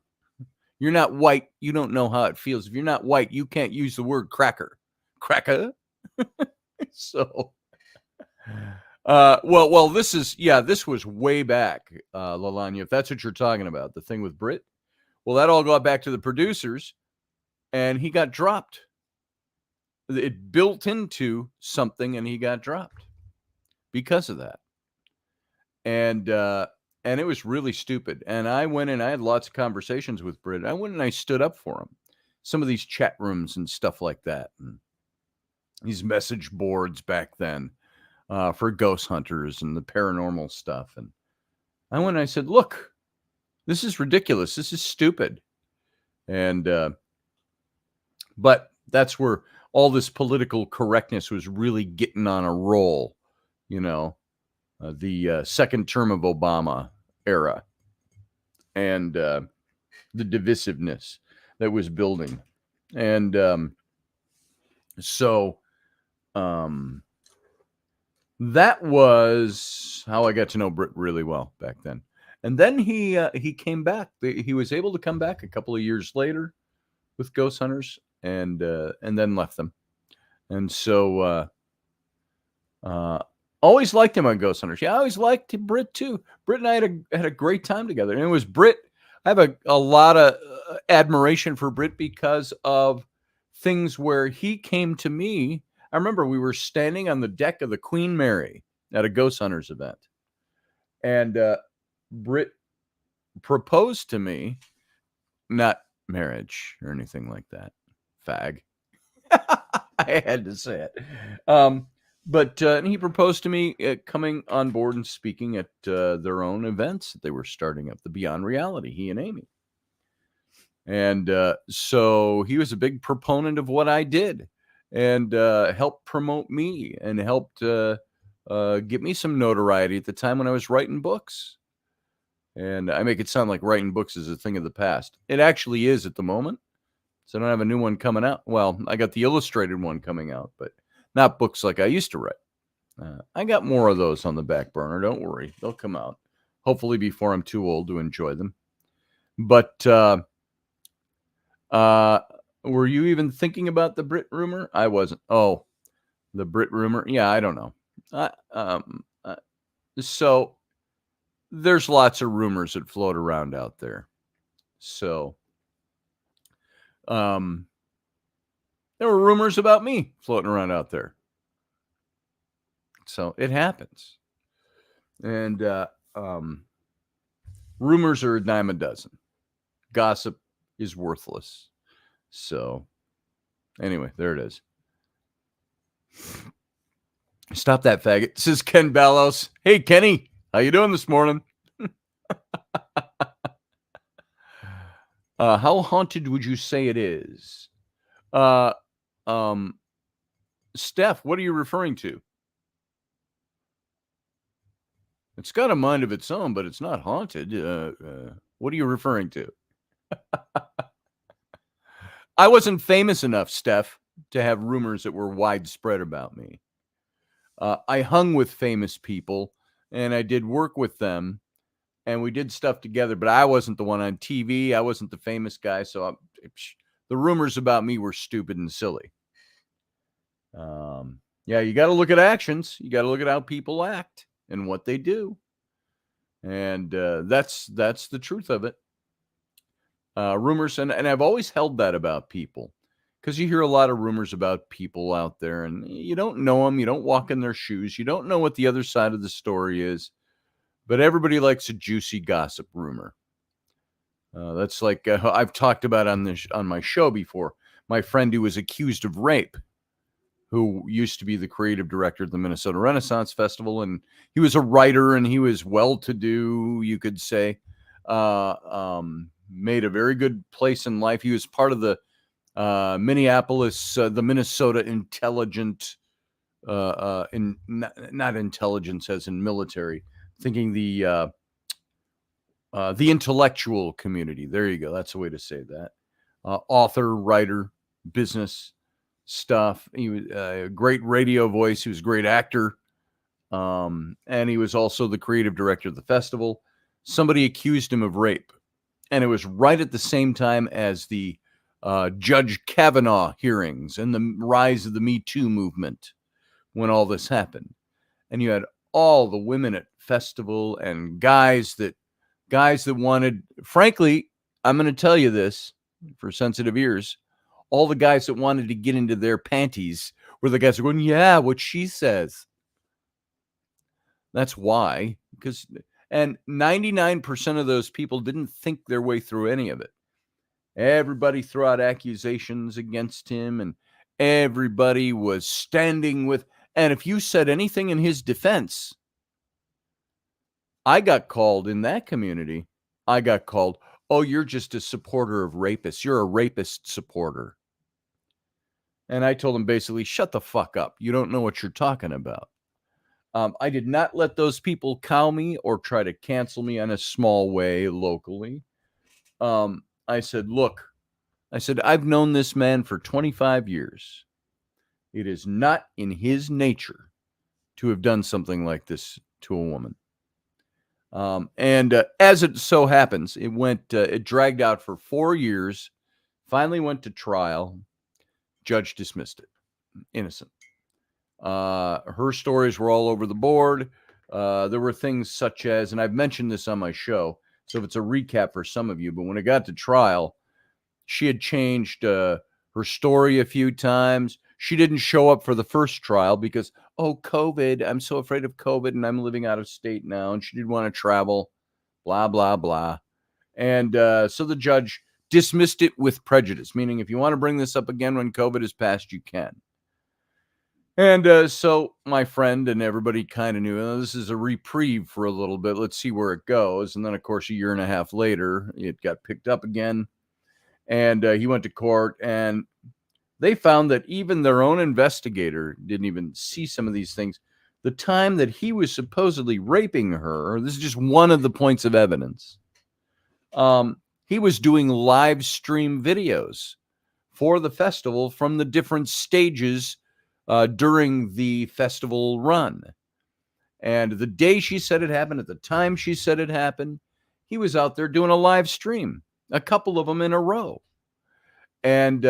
You're not white, you don't know how it feels. If you're not white, you can't use the word cracker. Cracker. So, well, this was way back, Lalanya. If that's what you're talking about, the thing with Britt. Well, that all got back to the producers, and he got dropped. It built into something, and he got dropped because of that. And it was really stupid. And I went and I had lots of conversations with Britt. I went and I stood up for him. Some of these chat rooms and stuff like that, and these message boards back then for ghost hunters and the paranormal stuff. And I went and I said, look, this is ridiculous. This is stupid. And but that's where all this political correctness was really getting on a roll, the second term of Obama era, and the divisiveness that was building. And so that was how I got to know Britt really well back then. And then he came back. He was able to come back a couple of years later with Ghost Hunters, and then left them. And so, Always liked him on Ghost Hunters. Yeah, I always liked Britt too. Britt and I had a great time together. And it was Britt. I have a lot of admiration for Britt because of things where he came to me. I remember we were standing on the deck of the Queen Mary at a Ghost Hunters event. And Britt proposed to me, not marriage or anything like that. Fag. I had to say it. But he proposed to me coming on board and speaking at their own events that they were starting up, the Beyond Reality, he and Amy. And so he was a big proponent of what I did and helped promote me and helped get me some notoriety at the time when I was writing books. And I make it sound like writing books is a thing of the past. It actually is at the moment. So I don't have a new one coming out. Well, I got the illustrated one coming out, but not books like I used to write. I got more of those on the back burner. Don't worry. They'll come out. Hopefully before I'm too old to enjoy them. But were you even thinking about the Brit rumor? I wasn't. Oh, the Brit rumor? Yeah, I don't know. So there's lots of rumors that float around out there. So there were rumors about me floating around out there. So it happens. And rumors are a dime a dozen. Gossip is worthless. So anyway, there it is. Stop that faggot. This is Ken Ballos. Hey, Kenny, how you doing this morning? How haunted would you say it is? Steph, what are you referring to? It's got a mind of its own, but it's not haunted. What are you referring to? I wasn't famous enough, Steph, to have rumors that were widespread about me. I hung with famous people, and I did work with them, and we did stuff together, but I wasn't the one on TV. I wasn't the famous guy, so the rumors about me were stupid and silly. Yeah, you got to look at actions. You got to look at how people act and what they do. And that's the truth of it. Rumors, and I've always held that about people, because you hear a lot of rumors about people out there, and you don't know them. You don't walk in their shoes. You don't know what the other side of the story is. But everybody likes a juicy gossip rumor. That's like I've talked about on my show before. My friend who was accused of rape, who used to be the creative director of the Minnesota Renaissance Festival, and he was a writer, and he was well-to-do, you could say. Made a very good place in life. He was part of the Minneapolis, the Minnesota intelligent, not intelligence as in military, thinking the intellectual community. There you go. That's a way to say that. Author, writer, business stuff. He was a great radio voice. He was a great actor. And he was also the creative director of the festival. Somebody accused him of rape. And it was right at the same time as the Judge Kavanaugh hearings and the rise of the Me Too movement when all this happened. And you had all the women at festival and guys that wanted, frankly, I'm going to tell you this for sensitive ears, all the guys that wanted to get into their panties were the guys who were going, yeah, what she says. That's why, and 99% of those people didn't think their way through any of it. Everybody threw out accusations against him, and everybody was standing with, and if you said anything in his defense, I got called in that community. I got called, oh, you're just a supporter of rapists. You're a rapist supporter. And I told him basically, shut the fuck up. You don't know what you're talking about. I did not let those people cow me or try to cancel me in a small way locally. I said, look, I've known this man for 25 years. It is not in his nature to have done something like this to a woman. And as it so happens, it dragged out for 4 years, finally went to trial. Judge dismissed it. Innocent. Her stories were all over the board. There were things such as, and I've mentioned this on my show, so if it's a recap for some of you, but when it got to trial, she had changed her story a few times. She didn't show up for the first trial because, COVID, I'm so afraid of COVID and I'm living out of state now. And she didn't want to travel, blah, blah, blah. And so the judge dismissed it with prejudice, meaning if you want to bring this up again when COVID is passed, you can. And so my friend and everybody kind of knew this is a reprieve for a little bit. Let's see where it goes. And then, of course, a year and a half later, it got picked up again. And he went to court, and they found that even their own investigator didn't even see some of these things. The time that he was supposedly raping her, this is just one of the points of evidence, he was doing live stream videos for the festival from the different stages during the festival run. And the day she said it happened, at the time she said it happened, he was out there doing a live stream, a couple of them in a row, and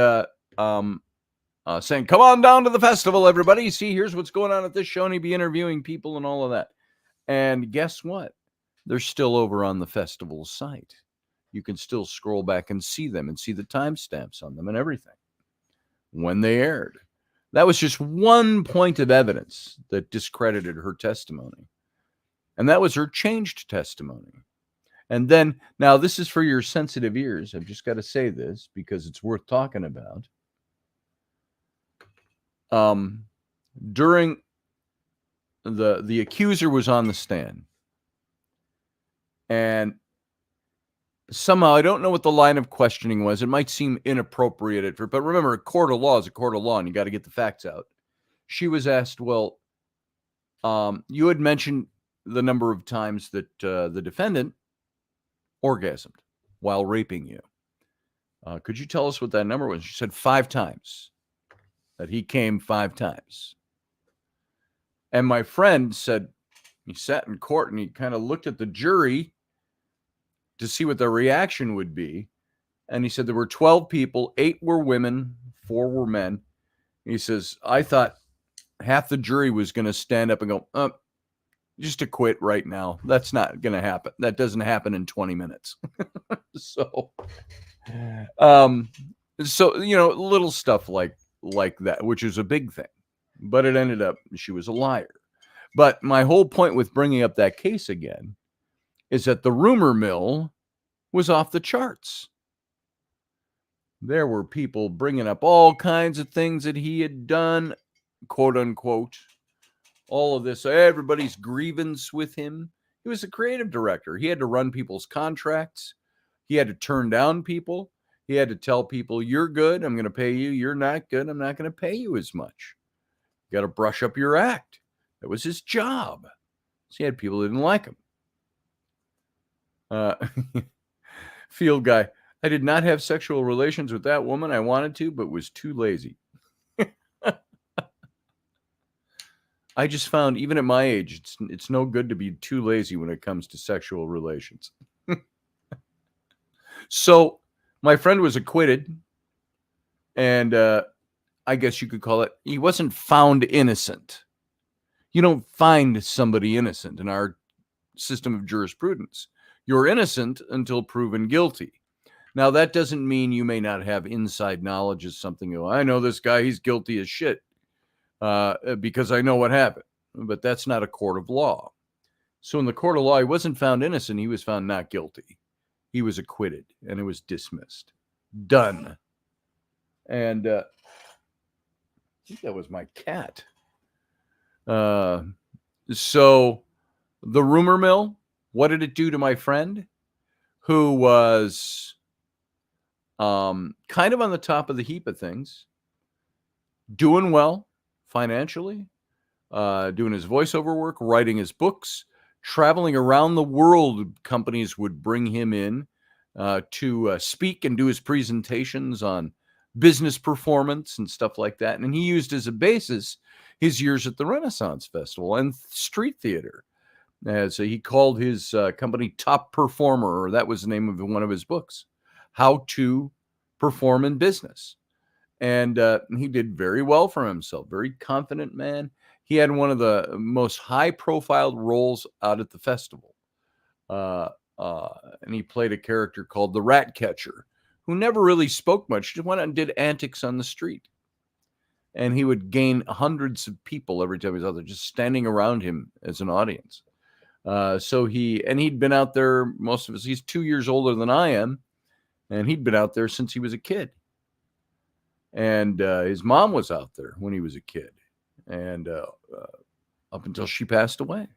saying, "Come on down to the festival, everybody. See, here's what's going on at this show," and he'd be interviewing people and all of that. And guess what? They're still over on the festival site. You can still scroll back and see them and see the timestamps on them and everything when they aired. That was just one point of evidence that discredited her testimony. And that was her changed testimony. And then, now this is for your sensitive ears. I've just got to say this because it's worth talking about. During the accuser was on the stand. And somehow, I don't know what the line of questioning was. It might seem inappropriate, but remember, a court of law is a court of law, and you got to get the facts out. She was asked, well, you had mentioned the number of times that the defendant orgasmed while raping you. Could you tell us what that number was? She said 5 times, that he came 5 times. And my friend said, he sat in court and he kind of looked at the jury to see what their reaction would be. And he said there were 12 people, 8 were women, 4 were men. He says, I thought half the jury was going to stand up and go, just to quit right now. That's not going to happen. That doesn't happen in 20 minutes. So, little stuff like that, which is a big thing. But it ended up, she was a liar. But my whole point with bringing up that case again is that the rumor mill was off the charts. There were people bringing up all kinds of things that he had done, quote unquote, all of this. Everybody's grievance with him. He was a creative director. He had to run people's contracts. He had to turn down people. He had to tell people, you're good, I'm going to pay you. You're not good, I'm not going to pay you as much. You got to brush up your act. That was his job. So he had people that didn't like him. Field guy, I did not have sexual relations with that woman. I wanted to, but was too lazy. I just found, even at my age, it's no good to be too lazy when it comes to sexual relations. So my friend was acquitted, and I guess you could call it, he wasn't found innocent. You don't find somebody innocent in our system of jurisprudence. You're innocent until proven guilty. Now, that doesn't mean you may not have inside knowledge of something. I know this guy, he's guilty as shit because I know what happened. But that's not a court of law. So in the court of law, he wasn't found innocent. He was found not guilty. He was acquitted, and it was dismissed. Done. And I think that was my cat. So the rumor mill, what did it do to my friend who was kind of on the top of the heap of things, doing well financially, doing his voiceover work, writing his books, traveling around the world. Companies would bring him in to speak and do his presentations on business performance and stuff like that. And he used as a basis his years at the Renaissance Festival and street theater. So he called his company Top Performer, or that was the name of one of his books, How to Perform in Business. And he did very well for himself, very confident man. he had one of the most high-profile roles out at the festival. And he played a character called the Rat Catcher, who never really spoke much, just went out and did antics on the street. And he would gain hundreds of people every time he was out there, just standing around him as an audience. He'd been out there most of his, he's 2 years older than I am, and he'd been out there since he was a kid. And his mom was out there when he was a kid, and up until she passed away.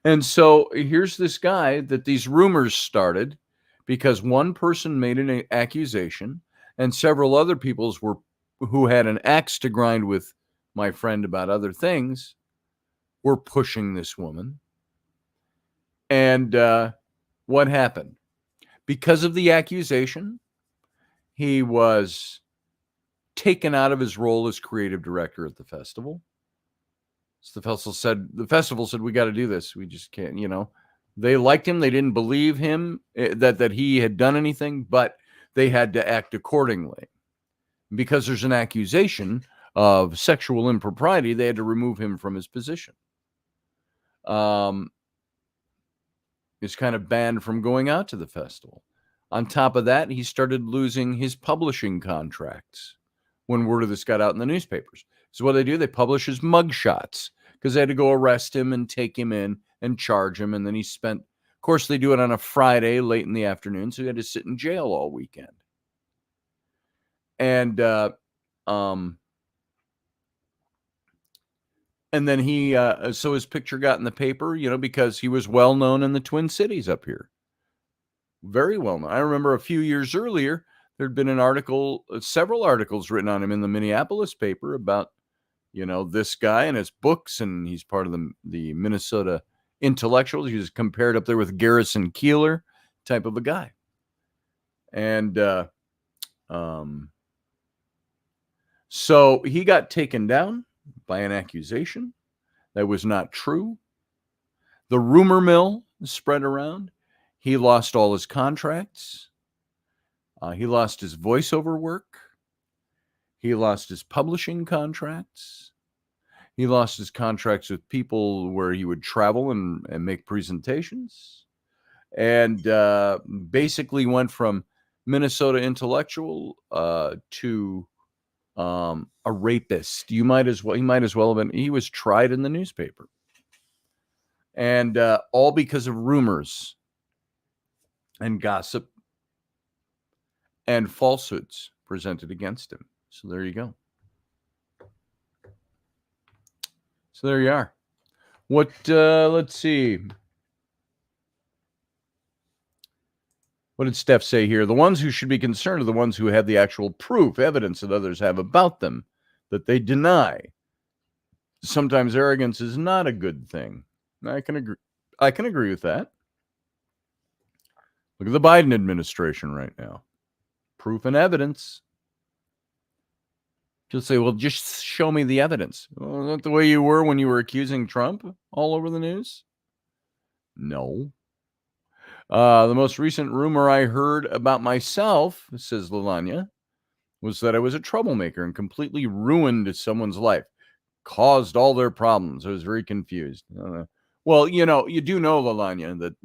And so here's this guy that these rumors started because one person made an accusation, and several other people's who had an axe to grind with my friend about other things were pushing this woman. And what happened? Because of the accusation, he was taken out of his role as creative director at the festival. So the festival said, we got to do this. We just can't, They liked him. They didn't believe him that he had done anything, but they had to act accordingly. Because there's an accusation of sexual impropriety, they had to remove him from his position. He's kind of banned from going out to the festival. On top of that, he started losing his publishing contracts when word of this got out in the newspapers. So what they do, they publish his mugshots because they had to go arrest him and take him in and charge him. And then of course, they do it on a Friday late in the afternoon, so he had to sit in jail all weekend. And then so his picture got in the paper, because he was well known in the Twin Cities up here. Very well known. I remember a few years earlier, there'd been several articles written on him in the Minneapolis paper about, this guy and his books, and he's part of the Minnesota intellectuals. He was compared up there with Garrison Keillor type of a guy. And so he got taken down by an accusation that was not true. The rumor mill spread around. He lost all his contracts. He lost his voiceover work. He lost his publishing contracts. He lost his contracts with people where he would travel and make presentations. And basically went from Minnesota intellectual to a rapist. He might as well have been. He was tried in the newspaper. And all because of rumors and gossip and falsehoods presented against him. So there you go. So there you are. Let's see. What did Steph say here? The ones who should be concerned are the ones who have the actual proof, evidence that others have about them that they deny. Sometimes arrogance is not a good thing. I can agree with that. Look at the Biden administration right now. Proof and evidence. You'll say, well, just show me the evidence. Well, is that the way you were when you were accusing Trump all over the news? No. The most recent rumor I heard about myself, says Lalanya, was that I was a troublemaker and completely ruined someone's life, caused all their problems. I was very confused. Well, you do know, Lalanya,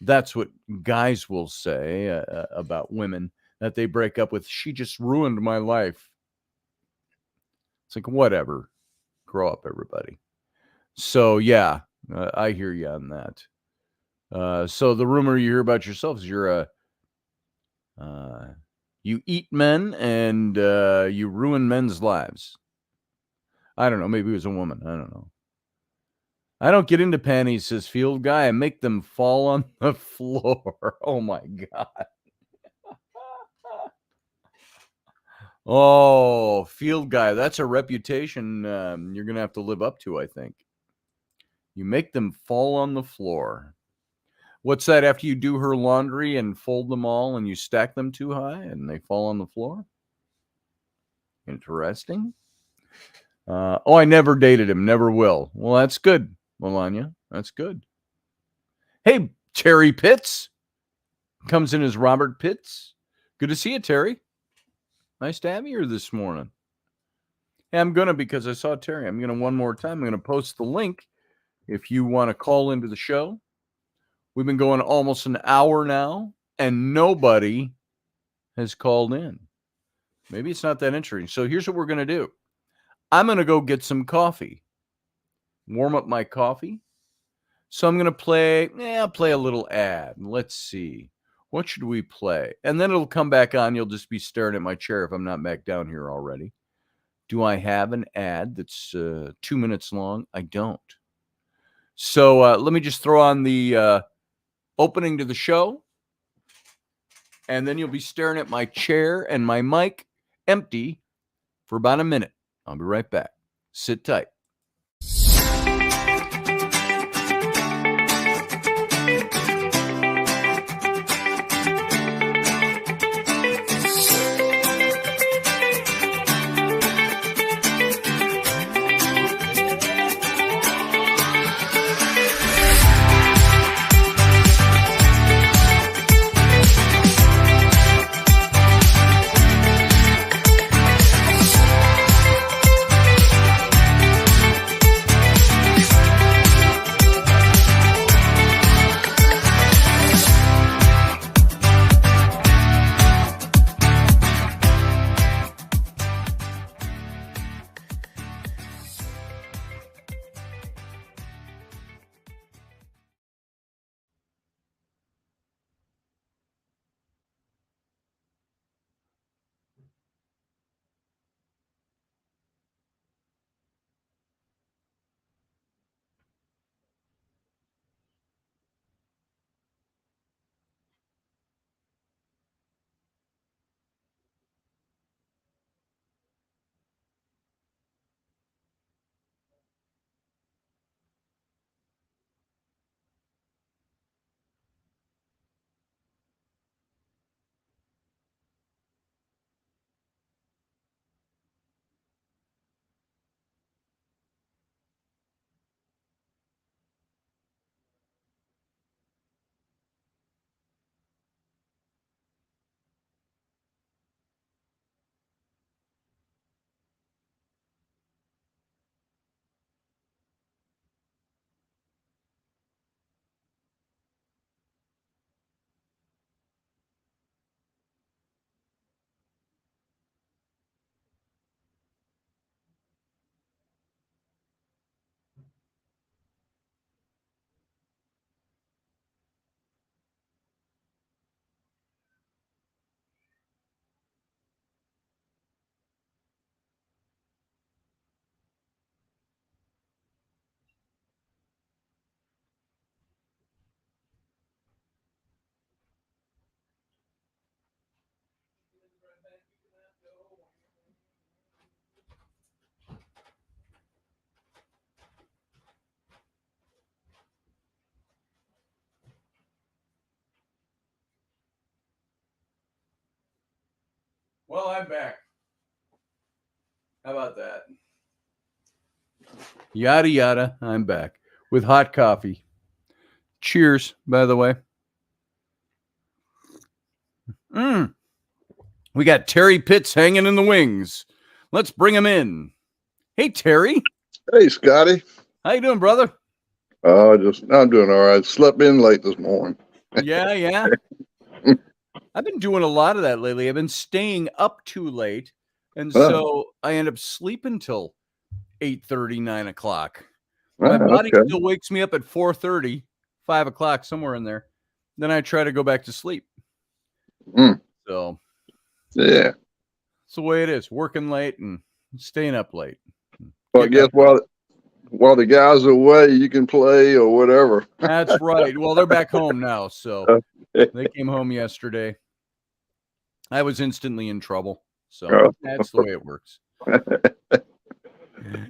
that's what guys will say about women that they break up with. She just ruined my life. It's like, whatever. Grow up, everybody. So, yeah, I hear you on that. So the rumor you hear about yourself is you eat men and you ruin men's lives. I don't know. Maybe it was a woman. I don't know. I don't get into panties, says Field Guy. I make them fall on the floor. Oh, my God. Oh, Field Guy. That's a reputation you're going to have to live up to, I think. You make them fall on the floor. What's that after you do her laundry and fold them all and you stack them too high and they fall on the floor? Interesting. I never dated him. Never will. Well, that's good, Melania. That's good. Hey, Terry Pitts. Comes in as Robert Pitts. Good to see you, Terry. Nice to have you here this morning. Hey, I'm going to, because I saw Terry, I'm going to one more time. I'm going to post the link if you want to call into the show. We've been going almost an hour now, and nobody has called in. Maybe it's not that interesting. So here's what we're going to do. I'm going to go get some coffee, warm up my coffee. So I'm going to play a little ad. Let's see. What should we play? And then it'll come back on. You'll just be staring at my chair if I'm not back down here already. Do I have an ad that's 2 minutes long? I don't. So let me just throw on the opening to the show. And then you'll be staring at my chair and my mic empty for about a minute. I'll be right back. Sit tight. Well, I'm back. How about that? Yada, yada. I'm back with hot coffee. Cheers, by the way. We got Terry Pitts hanging in the wings. Let's bring him in. Hey, Terry. Hey, Scotty. How you doing, brother? I'm doing all right. Slept in late this morning. Yeah. I've been doing a lot of that lately. I've been staying up too late, and so I end up sleeping till 8:30, 9 o'clock. My body still wakes me up at 4:30, 5 o'clock, somewhere in there. Then I try to go back to sleep. So, yeah, it's the way it is. Working late and staying up late. Well, I guess while the guys are away, you can play or whatever. That's right. Well, they're back home now, so they came home yesterday. I was instantly in trouble, so that's the way it works.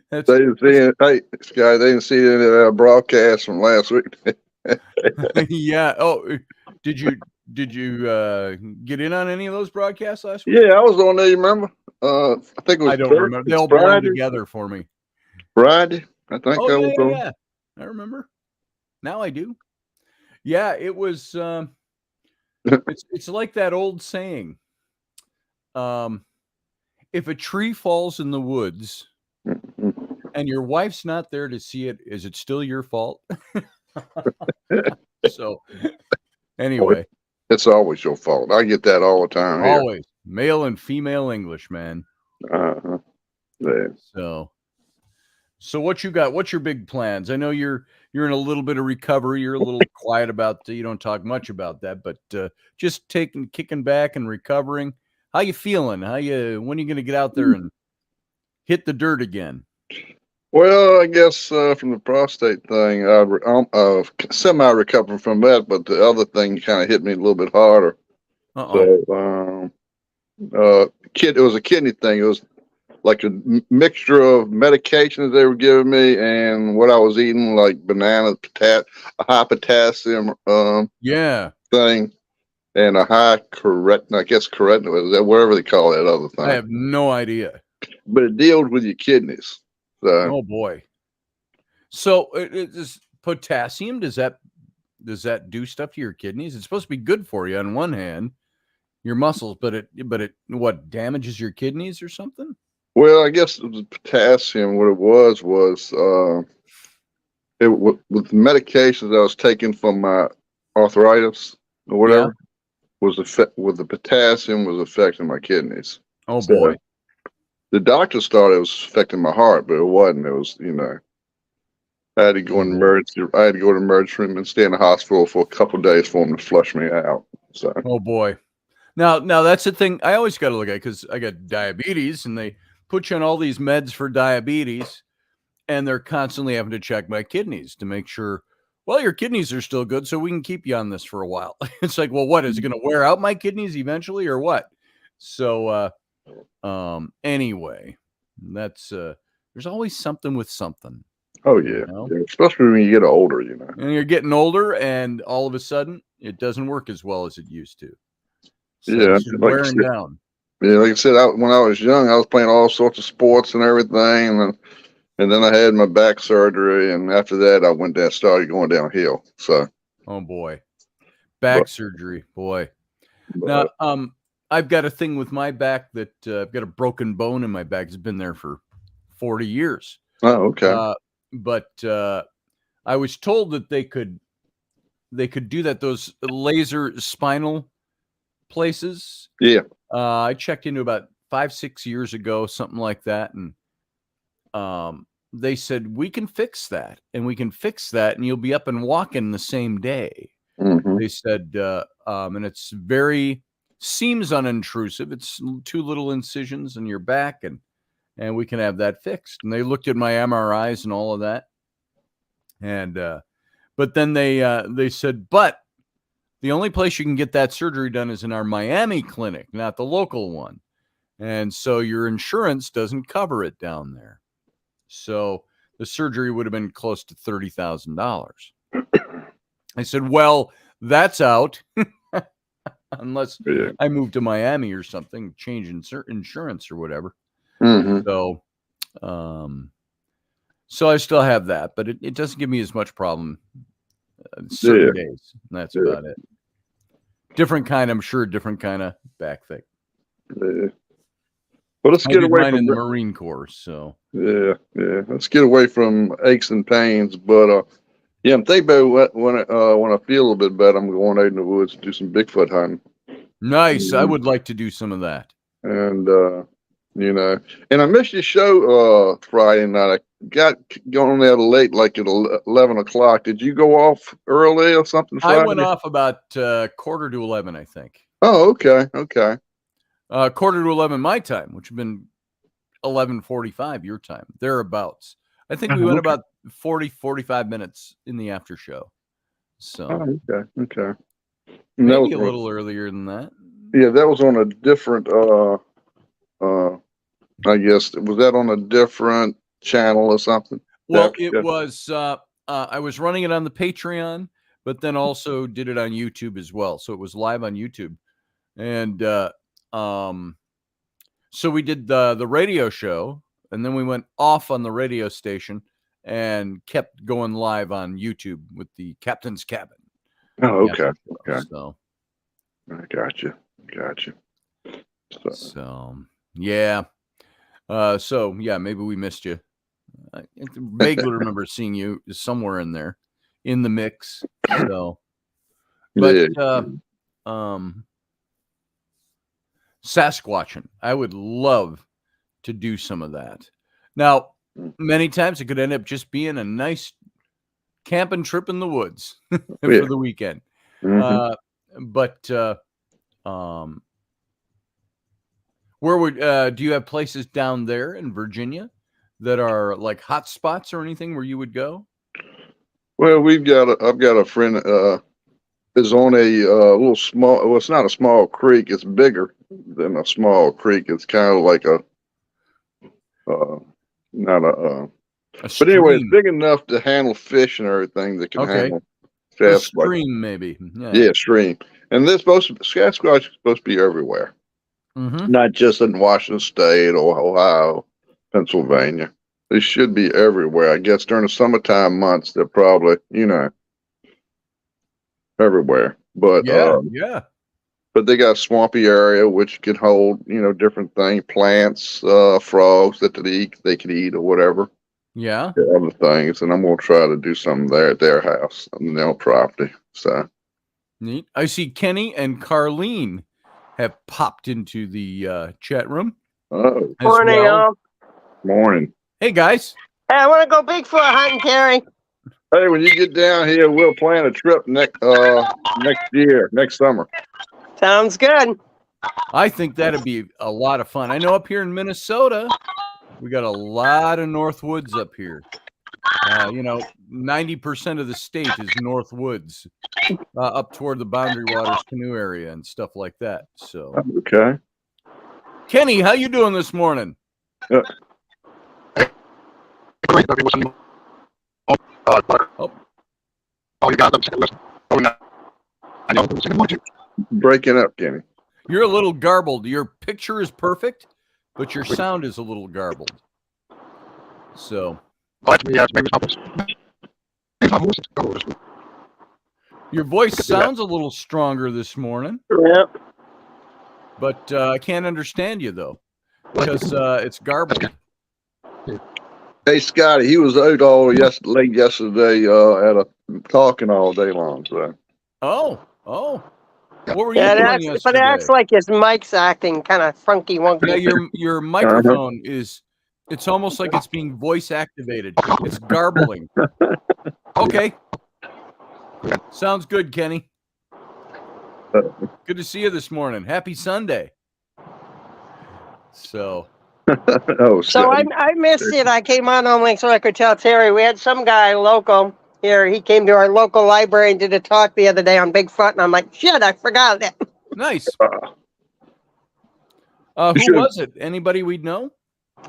They didn't see it. Hey, Scott, they didn't see any of that broadcast from last week. Yeah. Oh, did you get in on any of those broadcasts last week? Yeah, I was on there. You remember? I think it was. I don't remember. They all blend together for me. Friday, I think. Yeah. I remember. Now I do. Yeah, it was. It's like that old saying. If a tree falls in the woods and your wife's not there to see it, is it still your fault? So anyway, It's always your fault. I get that all the time here. always male and female English, man. Uh-huh. Yeah. So what you got? What's your big plans? I know you're in a little bit of recovery. You're a little quiet about you don't talk much about that, but just kicking back and recovering. How you feeling? When are you going to get out there and hit the dirt again? Well, I guess from the prostate thing, I'm semi-recovered from that, but the other thing kind of hit me a little bit harder. Uh-oh. So, it was a kidney thing. It was like a mixture of medications they were giving me and what I was eating, like bananas, a high potassium Yeah. thing, and a high creatinine. I guess creatinine is that whatever they call that other thing. I have no idea. But it deals with your kidneys. So, oh boy. So is potassium, does that do stuff to your kidneys? It's supposed to be good for you on one hand, your muscles, but it what damages your kidneys or something? well, I guess it was potassium. What it was with medications I was taking from my arthritis or whatever with the potassium was affecting my kidneys. Oh boy. The doctor thought it was affecting my heart, but it wasn't. It was, I had to go in emergency. I had to go to emergency room and stay in the hospital for a couple of days for them to flush me out. So. Oh boy. Now that's the thing I always got to look at, because I got diabetes and they put you on all these meds for diabetes, and they're constantly having to check my kidneys to make sure, well, your kidneys are still good, so we can keep you on this for a while. It's like, well, what is it going to wear out my kidneys eventually or what? So anyway, that's there's always something with something. Oh yeah. Yeah, especially when you get older, And you're getting older, and all of a sudden it doesn't work as well as it used to. So yeah, it's wearing down. Yeah, like I said, when I was young, I was playing all sorts of sports and everything, and then I had my back surgery, and after that, I started going downhill. So. Oh boy, back surgery, boy. Now, I've got a thing with my back that I've got a broken bone in my back. It's been there for 40 years. Oh, okay. But I was told that they could do that. Those laser spinal places. Yeah. I checked into about 5-6 years ago, something like that, and they said we can fix that, and you'll be up and walking the same day. Mm-hmm. They said, and it's seems unintrusive. It's 2 little incisions in your back, and we can have that fixed. And they looked at my MRIs and all of that, and but then they said, but the only place you can get that surgery done is in our Miami clinic, not the local one. And so your insurance doesn't cover it down there. So the surgery would have been close to $30,000. I said, well, that's out unless I move to Miami or something, change insurance or whatever. Mm-hmm. So I still have that, but it doesn't give me as much problem certain days. And that's about it. Different kind of back thing. Yeah. Well, let's get away from in the Marine Corps. So yeah. Let's get away from aches and pains. But I'm thinking about when I feel a little bit better, I'm going out in the woods to do some Bigfoot hunting. Nice. I would like to do some of that. And and I missed your show Friday night. I got going there late, like at 11 o'clock. Did you go off early or something Friday? I went off about 10:45, I think. Oh, okay. 10:45 my time, which would have been 11:45 your time, thereabouts. I think we went about 40-45 minutes in the after show. So okay. Maybe a little earlier than that. Yeah, that was on a different I guess, was that on a different channel or something? Well, it was I was running it on the Patreon, but then also did it on YouTube as well. So it was live on YouTube. And so we did the radio show, and then we went off on the radio station and kept going live on YouTube with the Captain's Cabin. Oh, okay. So I got you. So yeah. Maybe we missed you. I vaguely remember seeing you somewhere in there, in the mix. So, but Yeah. Sasquatching, I would love to do some of that. Now, many times it could end up just being a nice camping trip in the woods for the weekend. But where would do you have places down there in Virginia that are like hot spots or anything where you would go? Well, I've got a friend is on a little small. Well, it's not a small creek. It's bigger than a small creek. It's kind of like a not a. But anyway, it's big enough to handle fish and everything that can handle a stream, maybe. Yeah, stream. And Sasquatch is supposed to be everywhere, not just in Washington State or Ohio, Pennsylvania. They should be everywhere. I guess during the summertime months, they're probably everywhere. But but they got a swampy area which could hold different things, plants, frogs that they could eat or whatever. Yeah. Other things, and I'm gonna try to do something there at their house on their property. So neat. I see Kenny and Carlene have popped into the chat room. Oh, morning, y'all. Morning. Hey guys. Hey, I want to go Bigfoot hunting, Terry. Hey, when you get down here, we'll plan a trip next summer. Sounds good. I think that'd be a lot of fun. I know up here in Minnesota, we got a lot of North Woods up here. 90% of the state is North Woods, up toward the Boundary Waters canoe area and stuff like that. So, okay. Kenny, how you doing this morning? Breaking up, Kenny. You're a little garbled. Your picture is perfect, but your sound is a little garbled. So, your voice sounds a little stronger this morning. Yep. But I can't understand you though, because it's garbled. Hey, Scotty, he was out late yesterday talking all day long. So. Oh. What were you doing yesterday? But it acts like his mic's acting kind of funky wonky. Yeah, your microphone it's almost like it's being voice activated. It's garbling. Okay. Sounds good, Kenny. Good to see you this morning. Happy Sunday. So. So I missed it. I came on only so I could tell Terry. We had some guy local here. He came to our local library and did a talk the other day on Bigfoot, and I'm like, shit, I forgot it. Nice. Who was it? Anybody we'd know?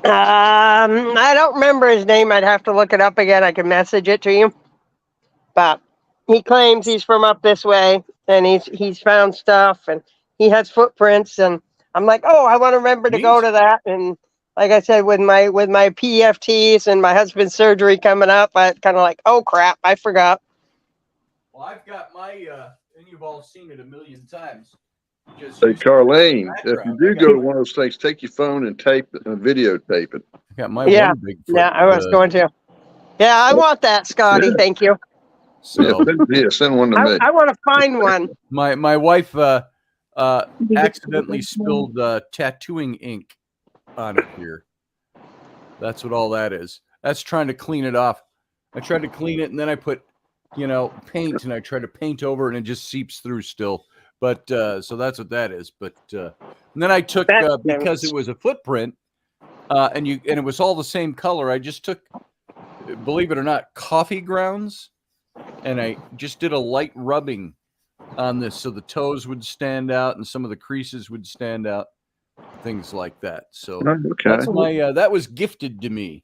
I don't remember his name. I'd have to look it up again. I can message it to you. But he claims he's from up this way, and he's found stuff, and he has footprints, and I'm like, oh, I want to remember to go to that. And like I said, with my PFTs and my husband's surgery coming up, I kind of like, oh crap, I forgot. Well, I've got my and you've all seen it a million times. Hey, Carlene, if you do go to one of those things, take your phone and tape it and videotape it. I got my one Bigfoot. Yeah, I was going to. Yeah, I want that, Scotty. Yeah. Thank you. So, send one to me. I want to find one. My wife accidentally spilled tattooing ink on it here. That's what all that is. That's trying to clean it off. I tried to clean it, and then I put, paint, and I tried to paint over it, and it just seeps through still. But so that's what that is. But and then I took because it was a footprint, and it was all the same color. I just took, believe it or not, coffee grounds, and I just did a light rubbing on this so the toes would stand out and some of the creases would stand out, things like that. So that's that was gifted to me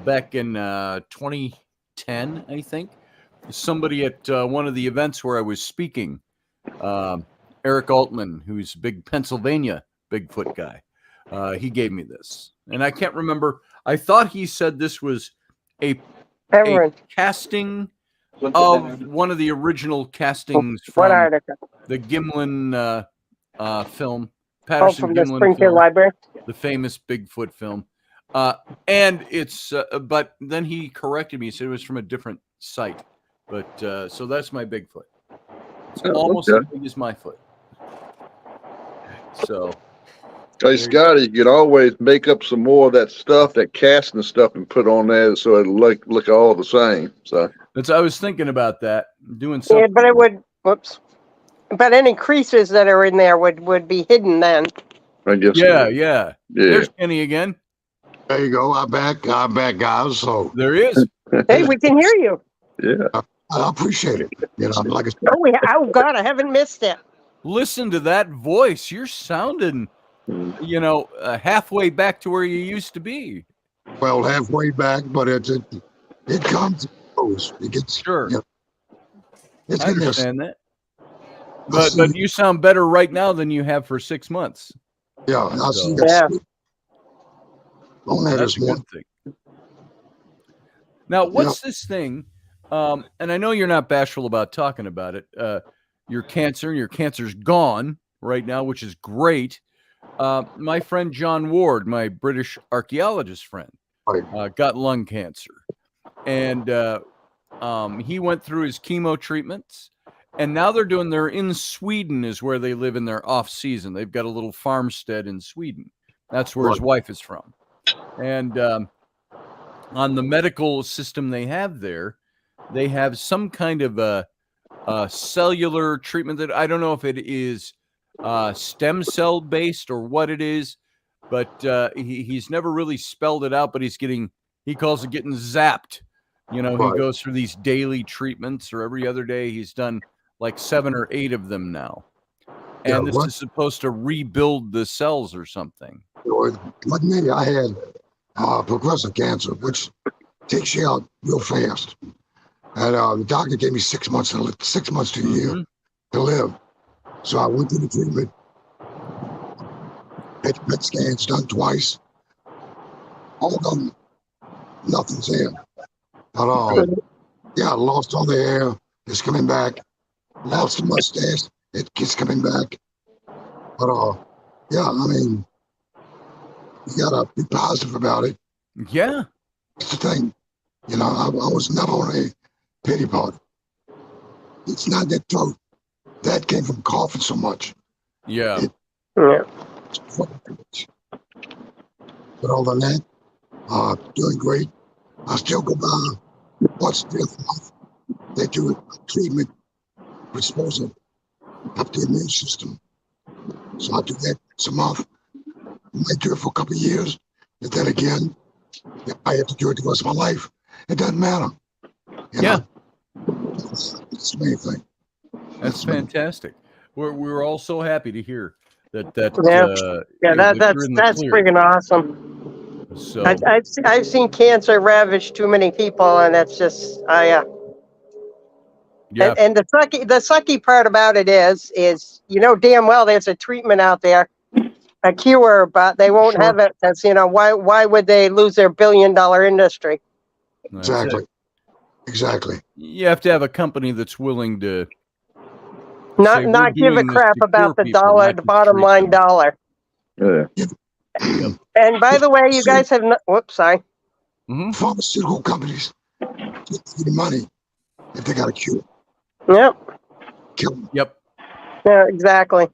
back in 2010, I think. Somebody at one of the events where I was speaking. Eric Altman, who's a big Pennsylvania Bigfoot guy, he gave me this, and I can't remember. I thought he said this was a casting of one of the original castings from the Gimlin film, Patterson from Gimlin the Springfield film, Library, the famous Bigfoot film. And it's, but then he corrected me. He said it was from a different site. But so that's my Bigfoot. It's almost as big as my foot. So, hey Scotty, you can always make up some more of that stuff, that casting stuff, and put on there so it'll look all the same. So I was thinking about that, doing something. Yeah, but it would. Whoops. But any creases that are in there would be hidden then. I guess. Yeah. There's Kenny again. There you go. I'm back, guys. So there he is. Hey, we can hear you. Yeah. I appreciate it. You know, like I said, Oh God, I haven't missed it. Listen to that voice. You're sounding, halfway back to where you used to be. well, halfway back, but it comes and goes. It gets Sure. You know, it's I in this. understand that. But you sound better right now than you have for 6 months. Yeah, I see So- Yeah. that. On there That's this a morning. good thing. Now, what's this thing? And I know you're not bashful about talking about it. Your cancer's gone right now, which is great. My friend John Ward, my British archaeologist friend, got lung cancer. And he went through his chemo treatments. And now they're in Sweden is where they live in their off season. They've got a little farmstead in Sweden. That's where his wife is from. And on the medical system they have there, they have some kind of a cellular treatment that I don't know if it is stem cell based or what it is, but he's never really spelled it out, but he calls it getting zapped. He goes through these daily treatments, or every other day. He's done like 7 or 8 of them now. And this is supposed to rebuild the cells or something. Like me, I had progressive cancer, which takes you out real fast. And the doctor gave me 6 months to 6 months to a year to live. So I went through the treatment. Had PET scans done twice. All done. Nothing's there at all. Yeah, I lost all the hair. It's coming back. Lost the mustache. It's coming back. But yeah, I mean, you gotta be positive about it. Yeah. It's the thing. I was never on a pity party. It's not that throat. That came from coughing so much. Yeah. Yeah. But other than that, doing great. I still go by once a month. They do a treatment which is supposed to help the immune system. So I do that once a month. I might do it for a couple of years. And then again, I have to do it the rest of my life. It doesn't matter. You know? It's the main thing. That's fantastic. We're all so happy to hear that. That's freaking awesome. So I've seen cancer ravage too many people, and that's just yeah. And the sucky part about it is damn well there's a treatment out there, a cure, but they won't have it. That's why would they lose their $1 billion industry? Exactly. You have to have a company that's willing to not give a crap about the dollar, the bottom line dollar. Yeah. And by the way, you guys have whoops, sorry. Pharmaceutical companies get the money if they got a cure. Yep. Kill them. Yep. Yeah, exactly.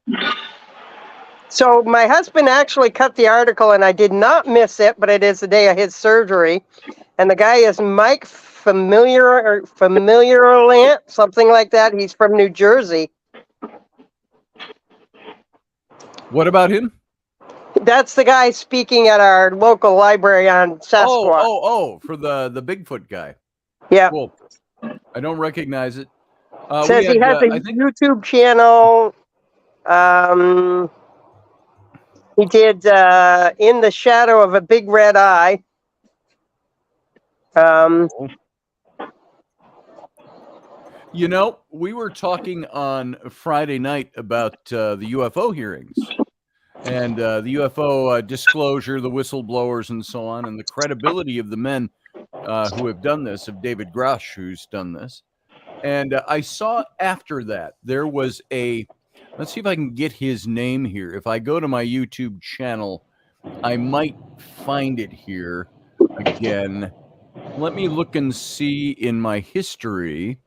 So my husband actually cut the article, and I did not miss it, but it is the day of his surgery. And the guy is Mike Familiar something like that. He's from New Jersey. What about him? That's the guy speaking at our local library on Sasquatch. Oh, for the Bigfoot guy. Yeah. Cool. I don't recognize it. Says he has a YouTube channel. He did In the Shadow of a Big Red Eye. We were talking on Friday night about the UFO hearings and the UFO disclosure, the whistleblowers and so on, and the credibility of the men who have done this, of David Grush, who's done this. And I saw after that, there was let's see if I can get his name here. If I go to my YouTube channel, I might find it here again. Let me look and see in my history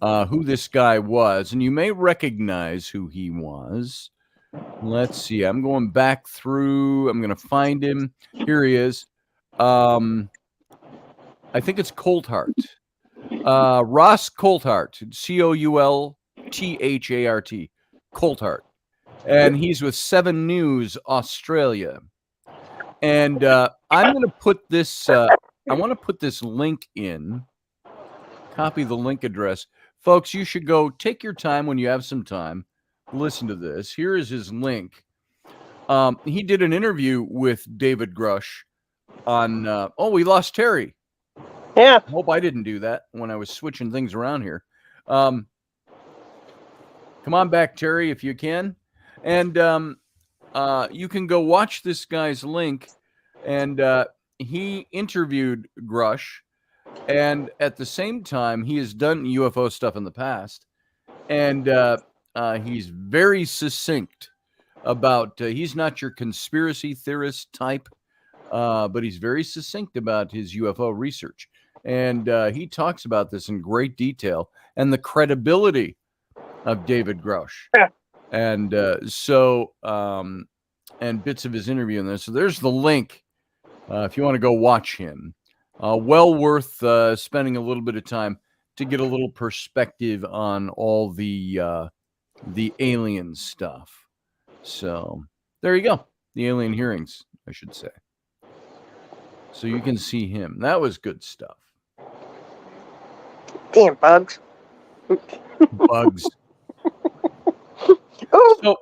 who this guy was, and you may recognize who he was. Let's see. I'm going back through. I'm going to find him. Here he is. I think it's Coulthart. Ross Coulthart. Coulthart. Coulthart. And he's with 7 News Australia. And I'm going to put this. I want to put this link in. Copy the link address. Folks, you should go take your time when you have some time. Listen to this. Here is his link. He did an interview with David Grush on, we lost Terry. Yeah. Hope I didn't do that when I was switching things around here. Come on back, Terry, if you can. And you can go watch this guy's link. And he interviewed Grush. And at the same time, he has done UFO stuff in the past. And he's very succinct about, he's not your conspiracy theorist type, but he's very succinct about his UFO research. And he talks about this in great detail and the credibility of David Grush. Yeah. And and bits of his interview in there. So there's the link if you want to go watch him. Well worth spending a little bit of time to get a little perspective on all the alien stuff. So there you go. The alien hearings, I should say. So you can see him. That was good stuff. Damn bugs. Bugs. Oh.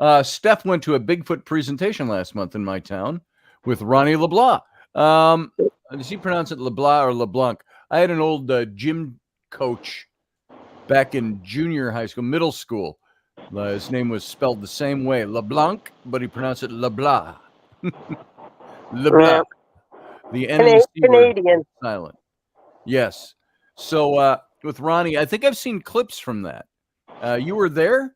So, Steph went to a Bigfoot presentation last month in my town with Ronnie LeBlanc. Does he pronounce it LeBlanc or LeBlanc? I had an old gym coach back in junior high school, middle school. His name was spelled the same way, LeBlanc, but he pronounced it LeBlanc. LeBlanc. The Canadian. Silent. Yes. So with Ronnie, I think I've seen clips from that. You were there,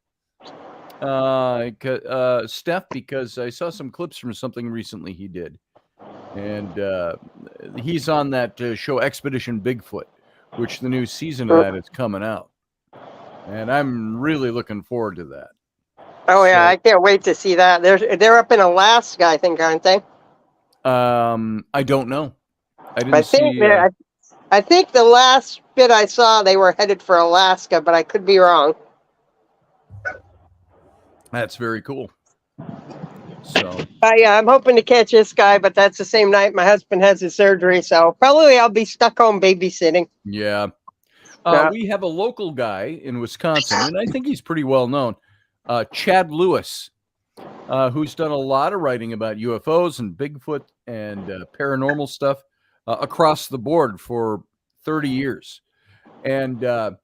Steph, because I saw some clips from something recently he did. And he's on that show Expedition Bigfoot, which the new season of that is coming out. And I'm really looking forward to that. Oh, yeah, I can't wait to see that. They're up in Alaska, I think, aren't they? I don't know. I think the last bit I saw, they were headed for Alaska, but I could be wrong. That's very cool. So, yeah, I'm hoping to catch this guy, but that's the same night my husband has his surgery, so probably I'll be stuck home babysitting. Yeah. We have a local guy in Wisconsin, and I think he's pretty well known, Chad Lewis, who's done a lot of writing about UFOs and Bigfoot and paranormal stuff across the board for 30 years. And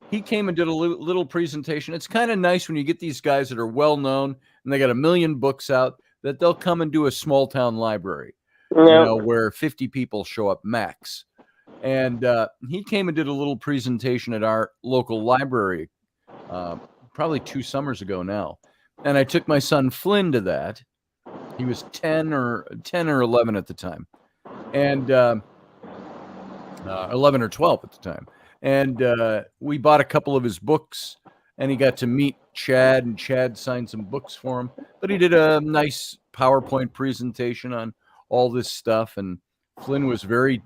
he came and did a little presentation. It's kind of nice when you get these guys that are well known and they got 1 million books out that they'll come and do a small town library, where 50 people show up max. And he came and did a little presentation at our local library probably 2 summers ago now. And I took my son Flynn to that. He was 10 or 11 at the time. And 11 or 12 at the time. And we bought a couple of his books, and he got to meet Chad, and Chad signed some books for him. But he did a nice PowerPoint presentation on all this stuff, and Flynn was very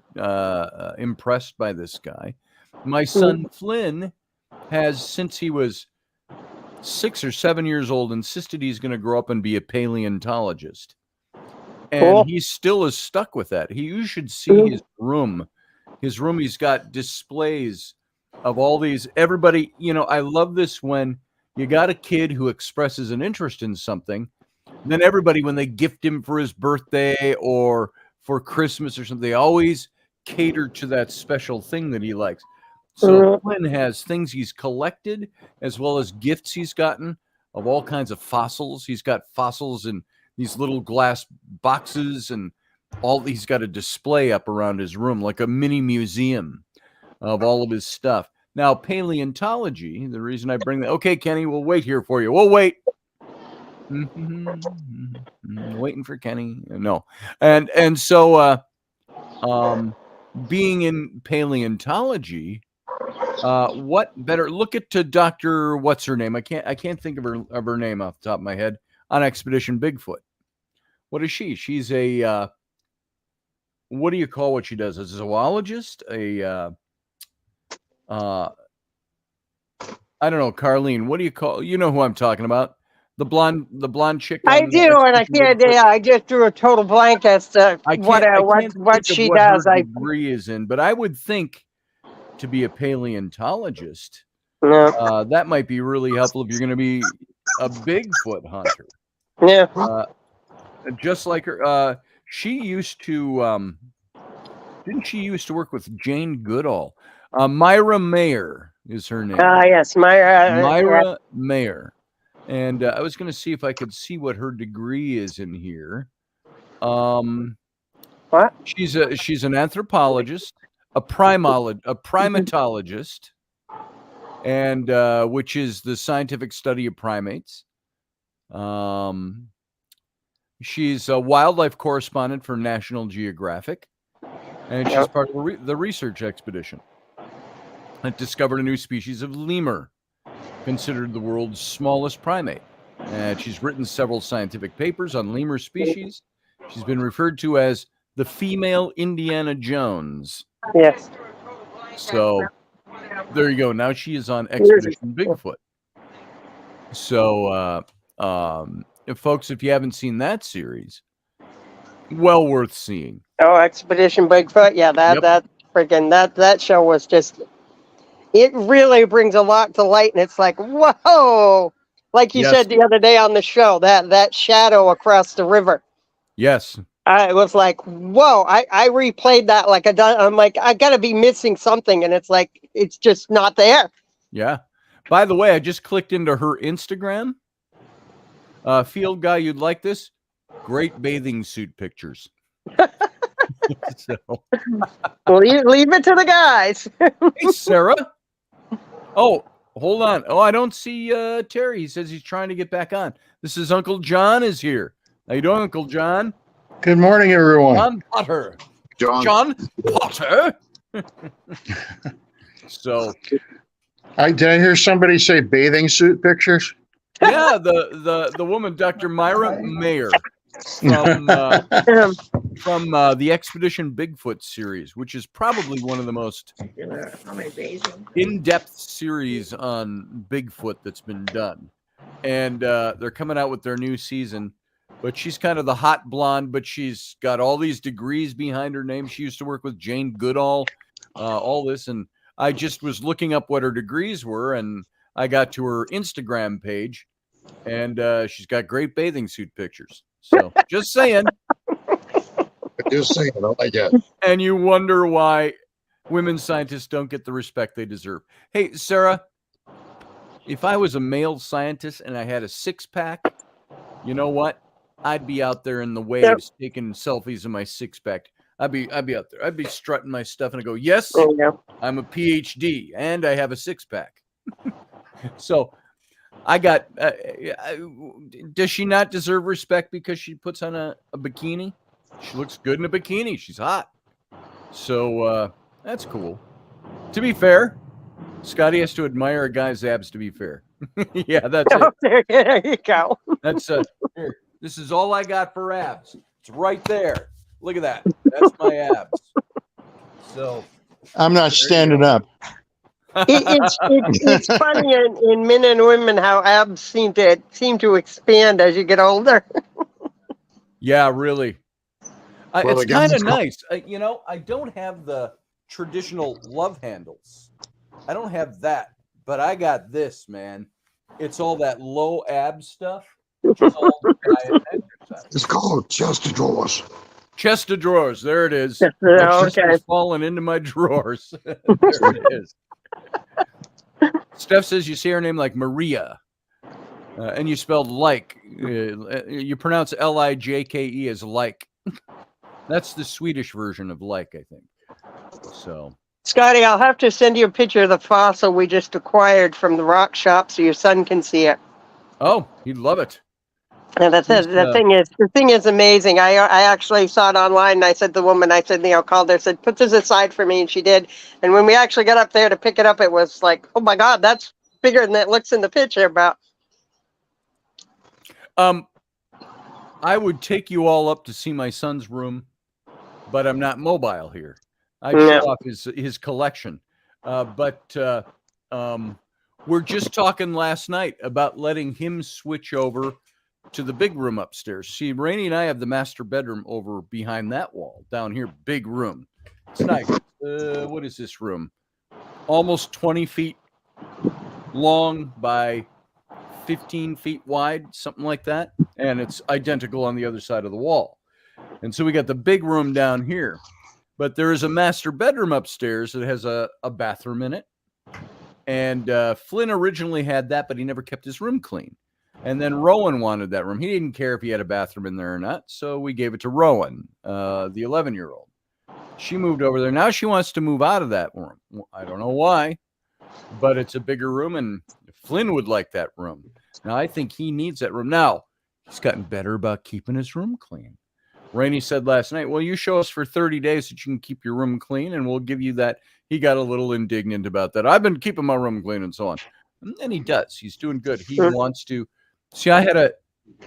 impressed by this guy. My son Flynn has, since he was 6 or 7 years old, insisted he's going to grow up and be a paleontologist. And he still is stuck with that. You should see his room. His room, he's got displays of all these. Everybody, I love this when you got a kid who expresses an interest in something. Then everybody, when they gift him for his birthday or for Christmas or something, they always cater to that special thing that he likes. So Flynn has things he's collected as well as gifts he's gotten of all kinds of fossils. He's got fossils in these little glass boxes, and he's got a display up around his room, like a mini museum of all of his stuff. Now, paleontology, the reason I bring that, okay, Kenny, we'll wait here for you. We'll wait. Waiting for Kenny. No. And so being in paleontology, what better look at Dr. what's her name? I can't think of her name off the top of my head on Expedition Bigfoot. What is she? She's a what do you call what she does? A zoologist? I don't know, Carlene. What do you call? You know who I'm talking about? The blonde chick. I do, and I can't. Yeah, I just drew a total blank as to I can't what think of she what does. her degree is in, but I would think to be a paleontologist, that might be really helpful if you're going to be a Bigfoot hunter. Yeah. Just like her, she used to. Didn't she used to work with Jane Goodall? Myra Mayer is her name. Yes, Myra Mayer. And I was going to see if I could see what her degree is in here. What? She's an anthropologist, a primatologist, and which is the scientific study of primates. She's a wildlife correspondent for National Geographic, and she's part of the research expedition that discovered a new species of lemur, considered the world's smallest primate. And she's written several scientific papers on lemur species. She's been referred to as the female Indiana Jones. Yes. So there you go. Now she is on Expedition Bigfoot. So, folks, if you haven't seen that series, well worth seeing. Oh, Expedition Bigfoot. Yeah, that show was just. It really brings a lot to light, and it's like, whoa! Like you said the other day on the show, that shadow across the river. Yes. I was like, whoa! I replayed that like I'm like, I gotta be missing something, and it's like it's just not there. Yeah. By the way, I just clicked into her Instagram. Field guy, you'd like this? Great bathing suit pictures. So. leave it to the guys. Hey, Sarah. Oh, hold on. Oh, I don't see Terry. He says he's trying to get back on. This is Uncle John is here. How you doing, Uncle John? Good morning, everyone. John Potter. John Potter. So, Did I hear somebody say bathing suit pictures? yeah, the woman, Dr. Myra Mayer, from the Expedition Bigfoot series, which is probably one of the most in-depth series on Bigfoot that's been done. And they're coming out with their new season. But she's kind of the hot blonde, but she's got all these degrees behind her name. She used to work with Jane Goodall, all this. And I just was looking up what her degrees were, and I got to her Instagram page, and she's got great bathing suit pictures. So just saying. Just saying, I like that. And you wonder why women scientists don't get the respect they deserve. Hey, Sarah, if I was a male scientist and I had a six-pack, you know what? I'd be out there in the waves taking selfies of my six-pack. I'd be out there. I'd be strutting my stuff and I go, yes, I'm a PhD and I have a six-pack. So I got, does she not deserve respect because she puts on a bikini? She looks good in a bikini. She's hot. So that's cool. To be fair, Scotty has to admire a guy's abs to be fair. Yeah, that's it. There you go. That's here. This is all I got for abs. It's right there. Look at that. That's my abs. So I'm not standing up. It's funny in men and women how abs seem to expand as you get older. Yeah, really. Well, It's kind of nice. I don't have the traditional love handles. I don't have that, but I got this, man. It's all that low ab stuff. Which is all It's called chest of drawers. Chest of drawers. There it is. Okay. Falling into my drawers. There it is. Steph says you say her name like Maria, and you spelled like. You pronounce Lijke as like. That's the Swedish version of like, I think. So, Scotty, I'll have to send you a picture of the fossil we just acquired from the rock shop so your son can see it. oh, he'd love it. And that's it. The thing is amazing. I actually saw it online, and I said to the woman, I said, called her, said, put this aside for me, and she did. And when we actually got up there to pick it up, it was like, oh my God, that's bigger than it looks in the picture. But I would take you all up to see my son's room, but I'm not mobile here. I'd show off his collection. But we're just talking last night about letting him switch over to the big room upstairs. See, Rainey and I have the master bedroom over behind that wall down here. Big room. It's nice. What is this room? Almost 20 feet long by 15 feet wide, something like that. And it's identical on the other side of the wall. And so we got the big room down here. But there is a master bedroom upstairs that has a bathroom in it. And Flynn originally had that, but he never kept his room clean. And then Rowan wanted that room. He didn't care if he had a bathroom in there or not. So we gave it to Rowan, the 11-year-old. She moved over there. Now she wants to move out of that room. I don't know why, but it's a bigger room, and Flynn would like that room. Now, I think he needs that room. Now, he's gotten better about keeping his room clean. Rainey said last night, well, you show us for 30 days that you can keep your room clean, and we'll give you that. He got a little indignant about that. I've been keeping my room clean and so on. And he does. He's doing good. He wants to. See, I had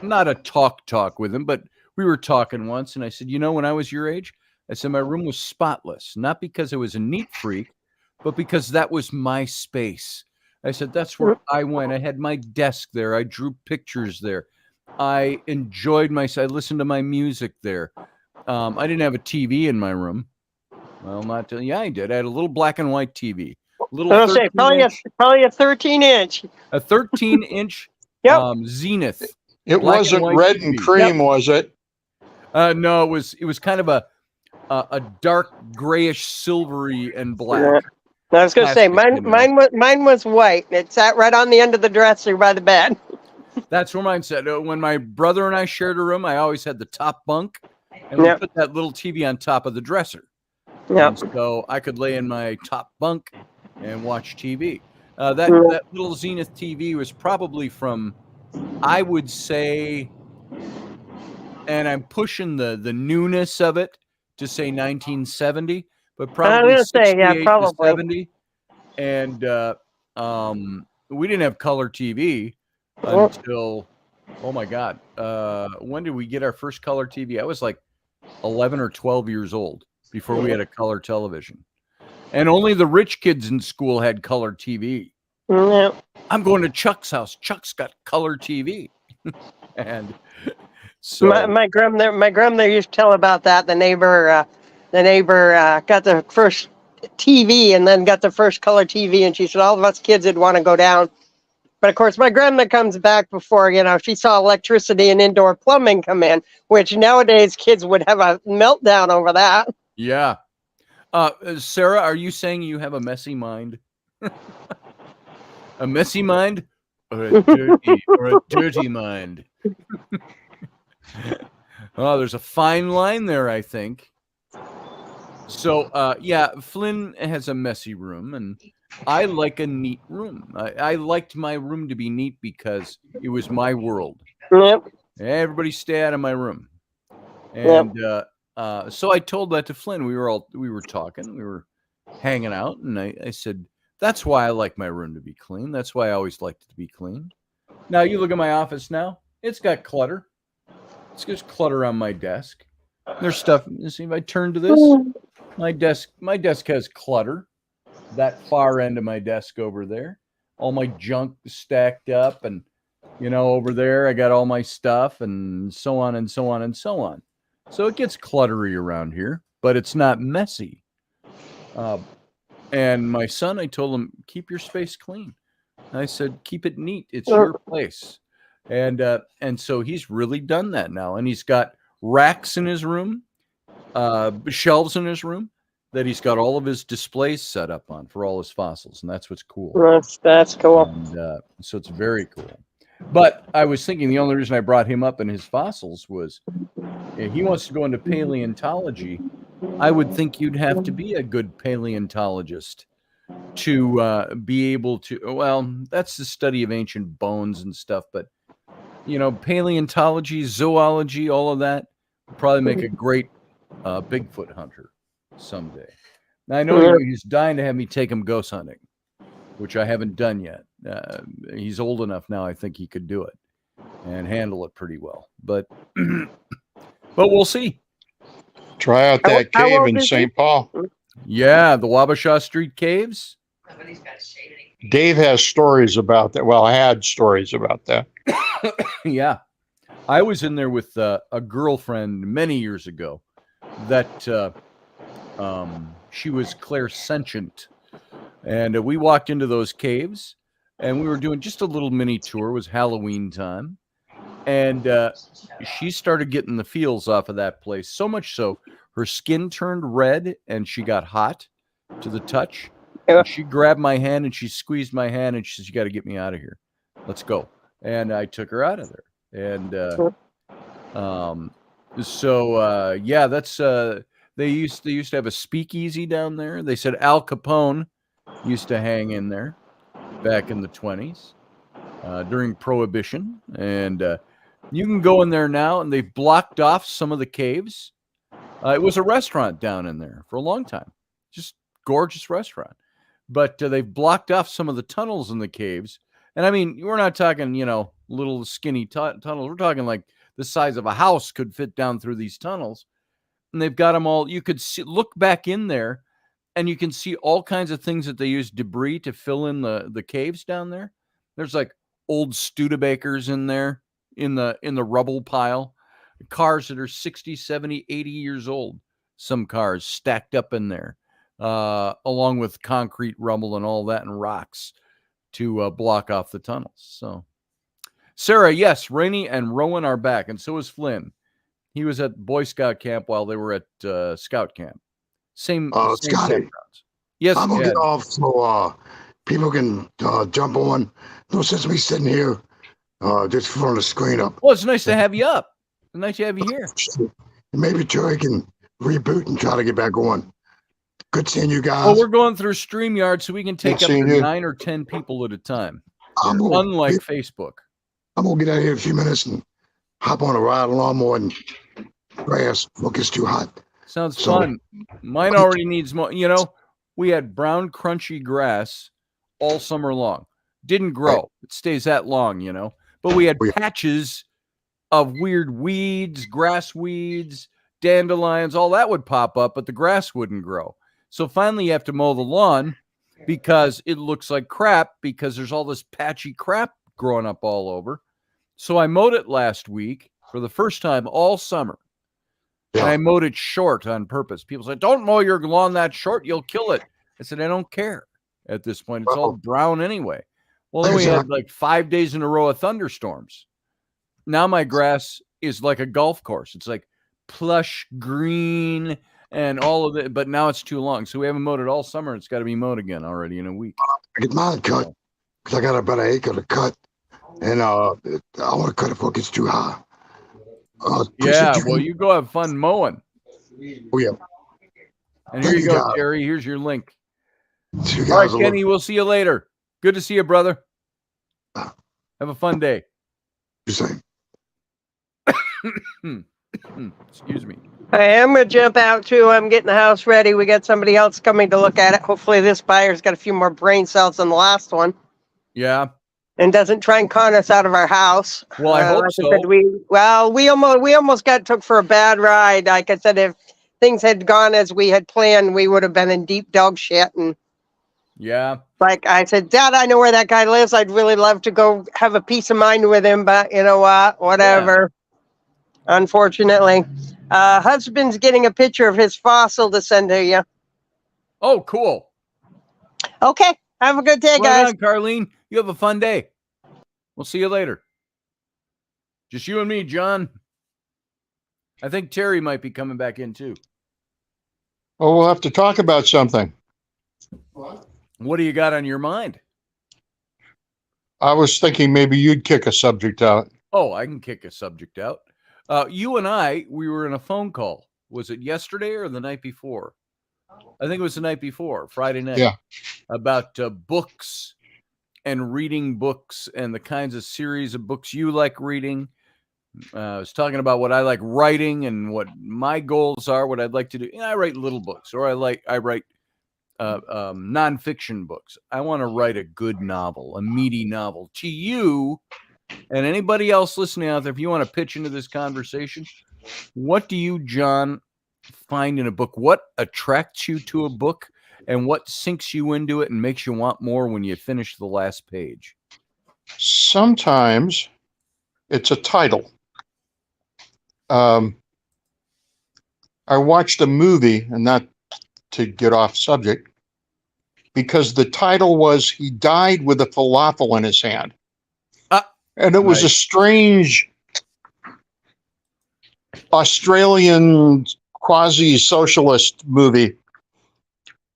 not a talk with him, but we were talking once, and I said, when I was your age, I said my room was spotless, not because I was a neat freak, but because that was my space. I said, that's where I went. I had my desk there. I drew pictures there. I enjoyed myself. I listened to my music there. I didn't have a TV in my room. Well, I did. I had a little black and white TV. Probably a 13-inch. A 13-inch Zenith. It wasn't red and cream, was it? No, it was kind of a dark grayish silvery and black. I was going to say mine was white. It sat right on the end of the dresser by the bed. That's where mine sat. When my brother and I shared a room, I always had the top bunk, and we put that little TV on top of the dresser. And so I could lay in my top bunk and watch TV. That little Zenith TV was probably from, I would say, and I'm pushing the newness of it to say 1970, but probably 68 to 70. And we didn't have color TV until, oh my God, when did we get our first color TV? I was like 11 or 12 years old before we had a color television. And only the rich kids in school had color TV. I'm going to Chuck's house. Chuck's got color TV. And so my grandmother used to tell about that. The neighbor got the first TV and then got the first color TV, and she said all of us kids would want to go down. But of course, my grandma comes back before, she saw electricity and indoor plumbing come in, which nowadays kids would have a meltdown over that. Yeah. Sarah, are you saying you have a messy mind? A messy mind or a dirty mind? Oh, there's a fine line there, I think. So, Flynn has a messy room, and I like a neat room. I liked my room to be neat because it was my world. Yep. Everybody stay out of my room. And so I told that to Flynn. We were talking, we were hanging out, and I said, that's why I like my room to be clean. That's why I always liked it to be clean. Now you look at my office now, it's got clutter. It's just clutter on my desk. There's stuff. You see, if I turn to this, my desk has clutter. That far end of my desk over there, all my junk stacked up, and over there I got all my stuff, and so on and so on and so on. So it gets cluttery around here, but it's not messy. And my son, I told him, keep your space clean. I said, keep it neat. It's your place. And so he's really done that now. And he's got racks in his room, shelves in his room that he's got all of his displays set up on for all his fossils. And that's what's cool. That's cool. And so it's very cool. But I was thinking the only reason I brought him up in his fossils was he wants to go into paleontology. I would think you'd have to be a good paleontologist to be able to, well, that's the study of ancient bones and stuff, but paleontology, zoology, all of that. Probably make a great Bigfoot hunter someday. Now, I know he's dying to have me take him ghost hunting, which I haven't done yet. He's old enough now, I think he could do it and handle it pretty well. But we'll see. Try out that How cave old in is he? St. Paul. Yeah, the Wabasha Street Caves. Dave has stories about that. Well, I had stories about that. Yeah. I was in there with a girlfriend many years ago that she was clairsentient. And we walked into those caves and we were doing just a little mini tour. It was Halloween time. And she started getting the feels off of that place. So much so, her skin turned red and she got hot to the touch. Yeah. And she grabbed my hand and she squeezed my hand and she says, "You got to get me out of here. Let's go." And I took her out of there. And yeah, that's they used to have a speakeasy down there. They said Al Capone used to hang in there back in the 20s during Prohibition. And you can go in there now, and they've blocked off some of the caves. It was a restaurant down in there for a long time, just gorgeous restaurant. But they've blocked off some of the tunnels in the caves. And I mean, we're not talking, little skinny tunnels. We're talking like the size of a house could fit down through these tunnels. And they've got them all. You could look back in there and you can see all kinds of things that they use debris to fill in the caves down there. There's like old Studebakers in there in the rubble pile, cars that are 60, 70, 80 years old. Some cars stacked up in there, along with concrete rubble and all that and rocks to block off the tunnels. So, Sarah, yes, Rainey and Rowan are back, and so is Flynn. He was at Boy Scout camp while they were at Scout camp. Same Scotty, campgrounds. Yes, I'm gonna Ed. get off so people can jump on. No sense me sitting here just throwing the screen up. Well, it's nice to have you up. It's nice to have you here. Maybe Terry can reboot and try to get back on. Good seeing you guys. Well, we're going through StreamYard so we can take Good up to seeing you. 9 or 10 people at a time. I'm gonna Unlike get- Facebook. I'm gonna get out of here in a few minutes and hop on a ride lawnmower and grass before it gets too hot. Sounds So- fun. Mine already needs more. We had brown, crunchy grass all summer long. Didn't grow. Right. It stays that long, But we had Oh, yeah. patches of weird weeds, grass weeds, dandelions, all that would pop up, but the grass wouldn't grow. So finally you have to mow the lawn because it looks like crap because there's all this patchy crap growing up all over. So I mowed it last week for the first time all summer. And Yeah. I mowed it short on purpose. People said, "Don't mow your lawn that short. You'll kill it." I said, "I don't care at this point. It's all Well, brown anyway." Well, like then I we said, had like 5 days in a row of thunderstorms. Now my grass is like a golf course. It's like plush green and all of it, but now it's too long. So we haven't mowed it all summer. It's got to be mowed again already in a week. I get mine cut because I got about an acre to cut, and I want to cut it before it gets too high. Yeah, well, you go have fun mowing. Oh, yeah. And here Thank you you, go, guys. Terry. Here's your link. So you All right, guys will Kenny, we'll see you later. Good to see you, brother. Uh, Have a fun day. you say. Excuse me. I am going to jump out too. I'm getting the house ready. We got somebody else coming to look at it. Hopefully this buyer's got a few more brain cells than the last one Yeah. and doesn't try and con us out of our house. Well, I hope like so. I said, we almost got took for a bad ride. Like I said, if things had gone as we had planned, we would have been in deep dog shit. And Yeah. like I said, Dad, I know where that guy lives. I'd really love to go have a peace of mind with him, but you know what? Whatever. Unfortunately. Husband's getting a picture of his fossil to send to you. Oh, cool. Okay. Have a good day, Right guys. on, Carlene. You have a fun day. We'll see you later. Just you and me, John. I think Terry might be coming back in too. Oh, we'll have to talk about something. What do you got on your mind? I was thinking maybe you'd kick a subject out. Oh, I can kick a subject out. You and I, we were in a phone call. Was it yesterday or the night before? I think it was the night before, Friday night. Yeah. About books and reading books and the kinds of series of books you like reading. I was talking about what I like writing and what my goals are, what I'd like to do. And I write little books, or I write nonfiction books. I want to write a good novel, a meaty novel. To you and anybody else listening out there, if you want to pitch into this conversation, what do you, John, find in a book? What attracts you to a book, and what sinks you into it and makes you want more when you finish the last page? Sometimes it's a title. I watched a movie, and not to get off subject, because the title was He Died with a Falafel in His Hand. And it was a strange Australian quasi-socialist movie.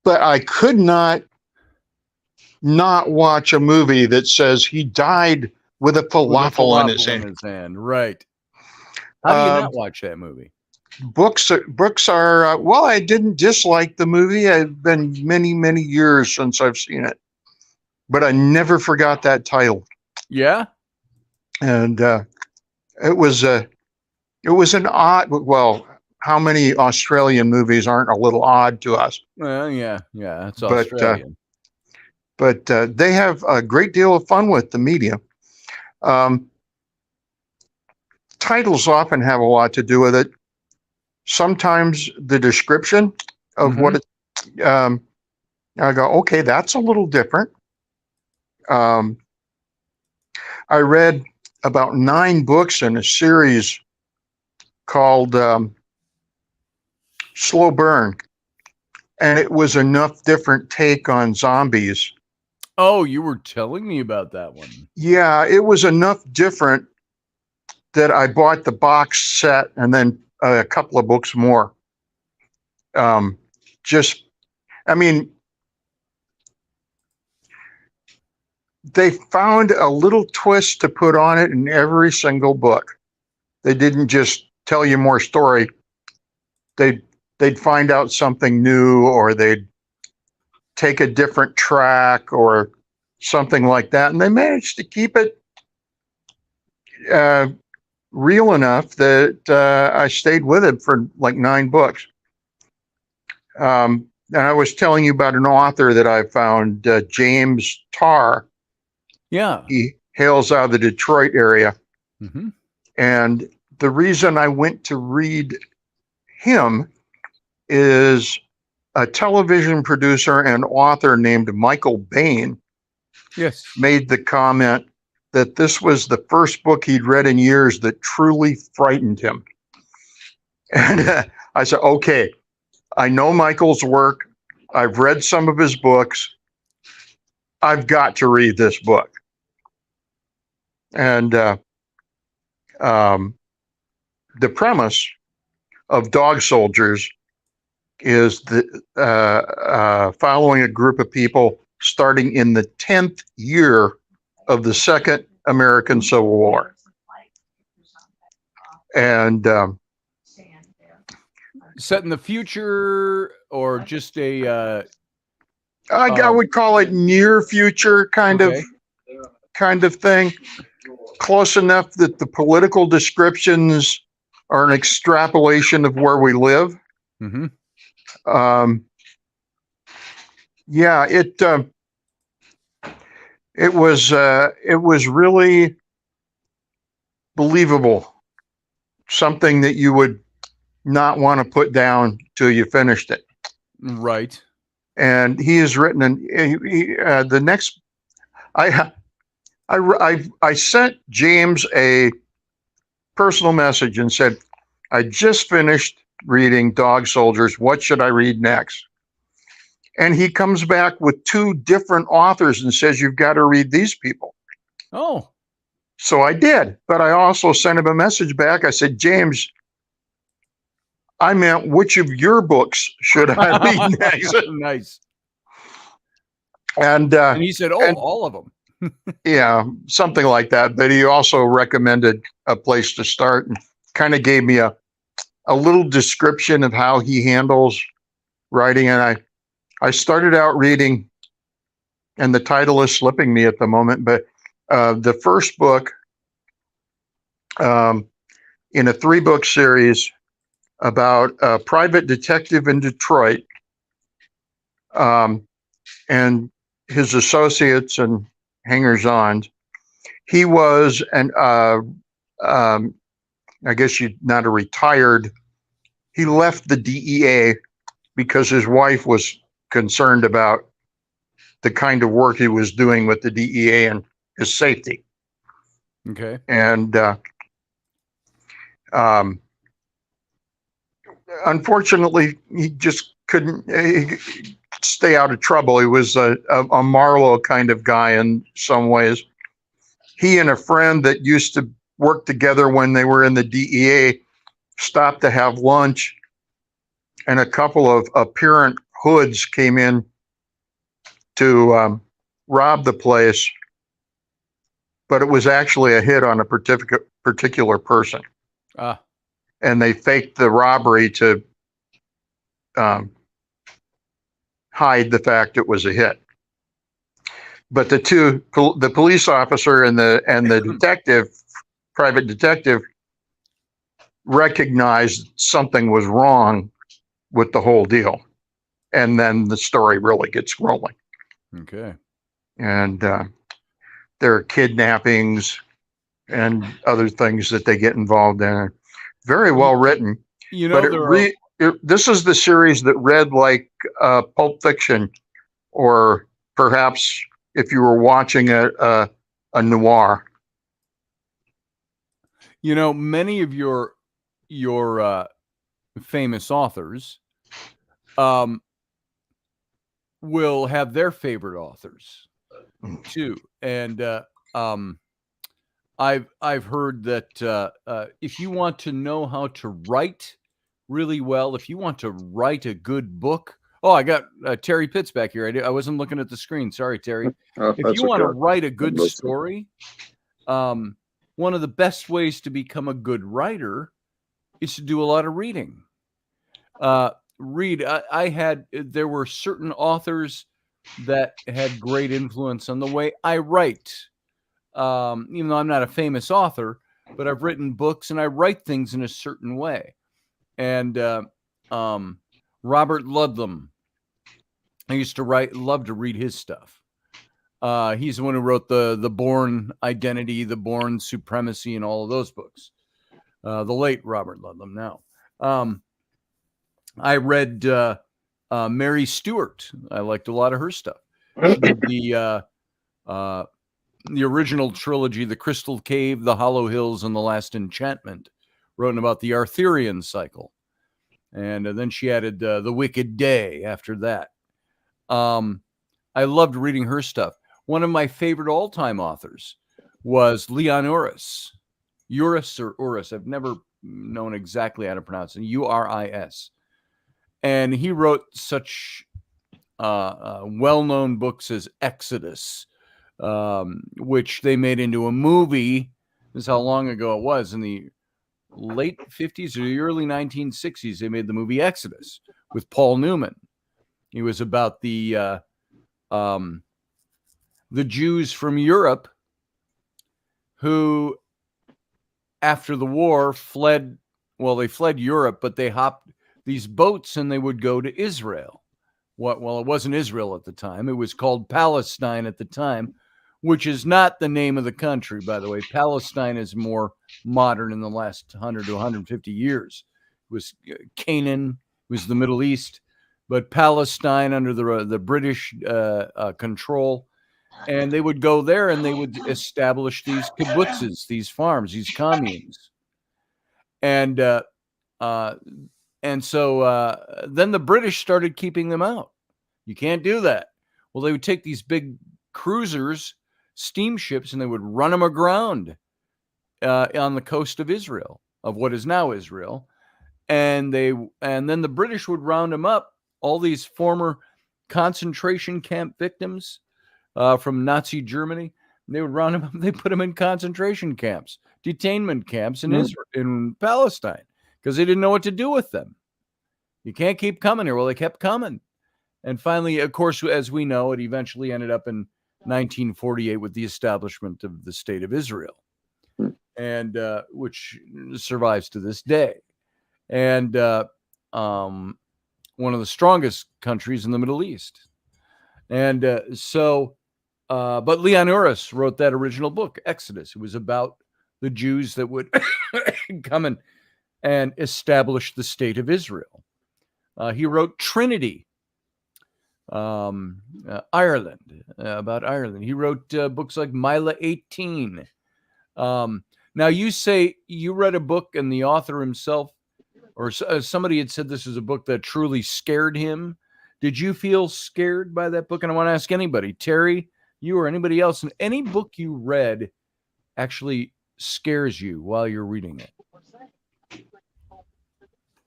But I could not watch a movie that says he died with a falafel in his hand. Right. How do you not watch that movie? Books are well, I didn't dislike the movie. It's been many, many years since I've seen it, but I never forgot that title. Yeah. And it was an odd, well, how many Australian movies aren't a little odd to us? Well, yeah, it's Australian. But they have a great deal of fun with the media. Titles often have a lot to do with it. Sometimes the description of what it, I go, okay, that's a little different. I read about 9 books in a series called Slow Burn, and it was enough different take on zombies. Oh, you were telling me about that one. Yeah, it was enough different that I bought the box set and then a couple of books more. I mean, they found a little twist to put on it in every single book. They didn't just tell you more story. They'd find out something new, or they'd take a different track or something like that. And they managed to keep it real enough that I stayed with it for like 9 books. And I was telling you about an author that I found, James Tarr. Yeah. He hails out of the Detroit area. And the reason I went to read him is a television producer and author named Michael Bain made the comment that this was the first book he'd read in years that truly frightened him. And I said, okay, I know Michael's work. I've read some of his books. I've got to read this book. And the premise of Dog Soldiers is following a group of people starting in the 10th year of the Second American Civil War. And set in the future, or just a I would call it near future kind of thing. Close enough that the political descriptions are an extrapolation of where we live. Yeah, it was really believable. Something that you would not want to put down till you finished it. Right. And he has written, the next, I sent James a personal message and said, I just finished reading Dog Soldiers. What should I read next? And he comes back with 2 different authors and says, you've got to read these people. Oh. So I did, but I also sent him a message back. I said, James, I meant, which of your books should I read next? Nice. And he said, all of them. Yeah, something like that. But he also recommended a place to start and kind of gave me a little description of how he handles writing. And I started out reading and the title is slipping me at the moment, but the first book in a 3-book series about a private detective in Detroit and his associates and hangers-on. He was I guess not a retired. He left the DEA because his wife was concerned about the kind of work he was doing with the DEA and his safety. Okay. And unfortunately, he just couldn't stay out of trouble. He was a Marlowe kind of guy in some ways. He and a friend that used to work together when they were in the DEA stopped to have lunch, and a couple of apparent hoods came in to rob the place, but it was actually a hit on a particular person. And they faked the robbery to hide the fact it was a hit. But the police officer and the detective, private detective, recognized something was wrong with the whole deal. And then the story really gets rolling. Okay. And there are kidnappings and other things that they get involved in. Very well written. You know, This is the series that read like Pulp Fiction, or perhaps if you were watching a noir. You know, many of your famous authors will have their favorite authors too, and I've heard that if you want to know how to write really well, if you want to write a good book. Oh, I got Terry Pitts back here. I wasn't looking at the screen. Sorry, Terry. If you want to write a good story, one of the best ways to become a good writer is to do a lot of reading. There were certain authors that had great influence on the way I write. Even though I'm not a famous author, but I've written books and I write things in a certain way. And Robert Ludlum, I used to love to read his stuff. He's the one who wrote the Bourne Identity, the Bourne Supremacy, and all of those books. The late Robert Ludlum now. I read Mary Stewart. I liked a lot of her stuff. She did the original trilogy, The Crystal Cave, The Hollow Hills, and The Last Enchantment, wrote about the Arthurian cycle. And then she added The Wicked Day after that. I loved reading her stuff. One of my favorite all-time authors was Leon Uris. Uris or Uris. I've never known exactly how to pronounce it. Uris. And he wrote such well-known books as Exodus, which they made into a movie. This is how long ago it was. In the late 50s or the early 1960s, they made the movie Exodus with Paul Newman. It was about the Jews from Europe who, after the war, fled. Well, they fled Europe, but they hopped these boats and they would go to Israel. Well, it wasn't Israel at the time. It was called Palestine at the time, which is not the name of the country, by the way. Palestine is more modern in the last 100 to 150 years. It was Canaan, it was the Middle East, but Palestine under the British control. And they would go there and they would establish these kibbutzes, these farms, these communes. And so then the British started keeping them out. You can't do that. Well, they would take these big cruisers, steamships, and they would run them aground on the coast of Israel, of what is now Israel. And then the British would round them up, all these former concentration camp victims from Nazi Germany. They would round them up. They put them in concentration camps, detainment camps in Israel, in Palestine, because they didn't know what to do with them. You can't keep coming here. Well, they kept coming. And finally, of course, as we know, it eventually ended up in 1948 with the establishment of the State of Israel, and which survives to this day. And one of the strongest countries in the Middle East. And but Leon Uris wrote that original book, Exodus. It was about the Jews that would come and establish the State of Israel. He wrote Trinity, Ireland, about Ireland. He wrote books like Mila 18. Now, you say you read a book and the author himself, or somebody had said this is a book that truly scared him. Did you feel scared by that book? And I want to ask anybody, Terry, you or anybody else, and any book you read actually scares you while you're reading it?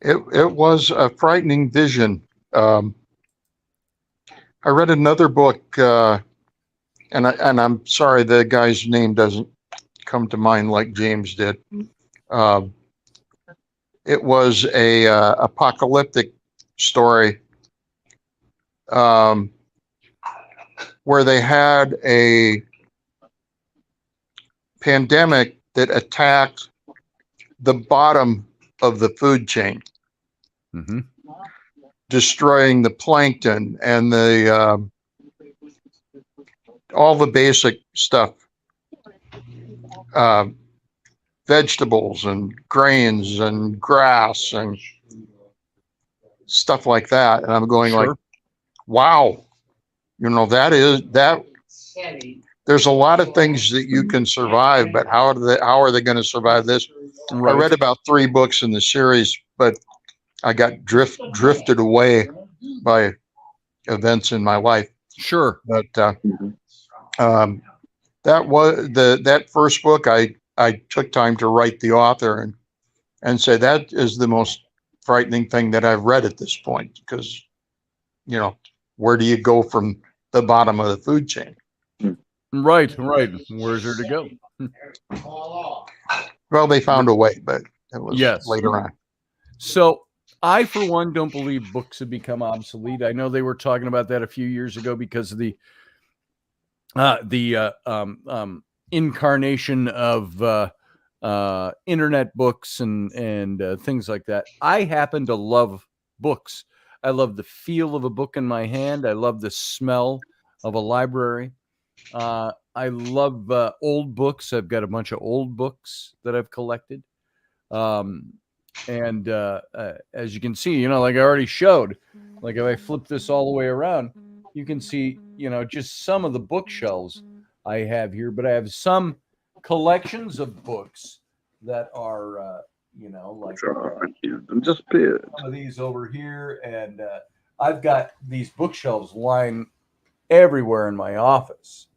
It was a frightening vision. I read another book, and I'm sorry the guy's name doesn't come to mind like James did. It was a apocalyptic story where they had a pandemic that attacked the bottom of the food chain, destroying the plankton and the all the basic stuff, vegetables and grains and grass and stuff like that. And I'm going like, wow, that there's a lot of things that you can survive, but how are they going to survive this? Right. I read about 3 books in the series, but I got drifted away by events in my life. Sure. But that was that first book. I took time to write the author and say that is the most frightening thing that I've read at this point, because where do you go from the bottom of the food chain? Right. Where's there to go? Well, they found a way, but it was later on. So I, for one, don't believe books have become obsolete. I know they were talking about that a few years ago because of the incarnation of internet books and things like that. I happen to love books. I love the feel of a book in my hand. I love the smell of a library. I love old books. I've got a bunch of old books that I've collected. And as you can see, like I already showed, like if I flip this all the way around, you can see, just some of the bookshelves I have here, but I have some collections of books that are, like just some of these over here. And I've got these bookshelves lying everywhere in my office.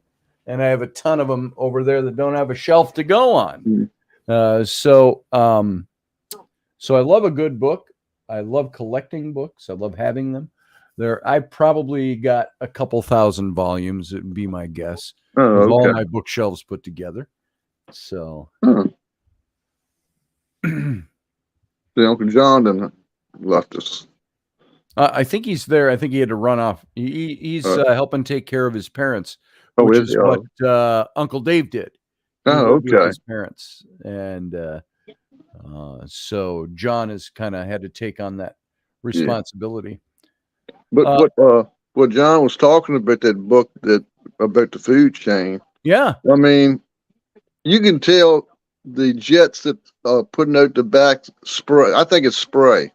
And I have a ton of them over there that don't have a shelf to go on. So I love a good book. I love collecting books. I love having them. I probably got a couple thousand volumes. It would be my guess. With all my bookshelves put together. So, Uncle John done left us. I think he's there. I think he had to run off. He's helping take care of his parents, which is what Uncle Dave did. His parents, and so John has kind of had to take on that responsibility. But what John was talking about, that book about the food chain. Yeah, I mean, you can tell the jets that putting out the back spray. I think it's spray.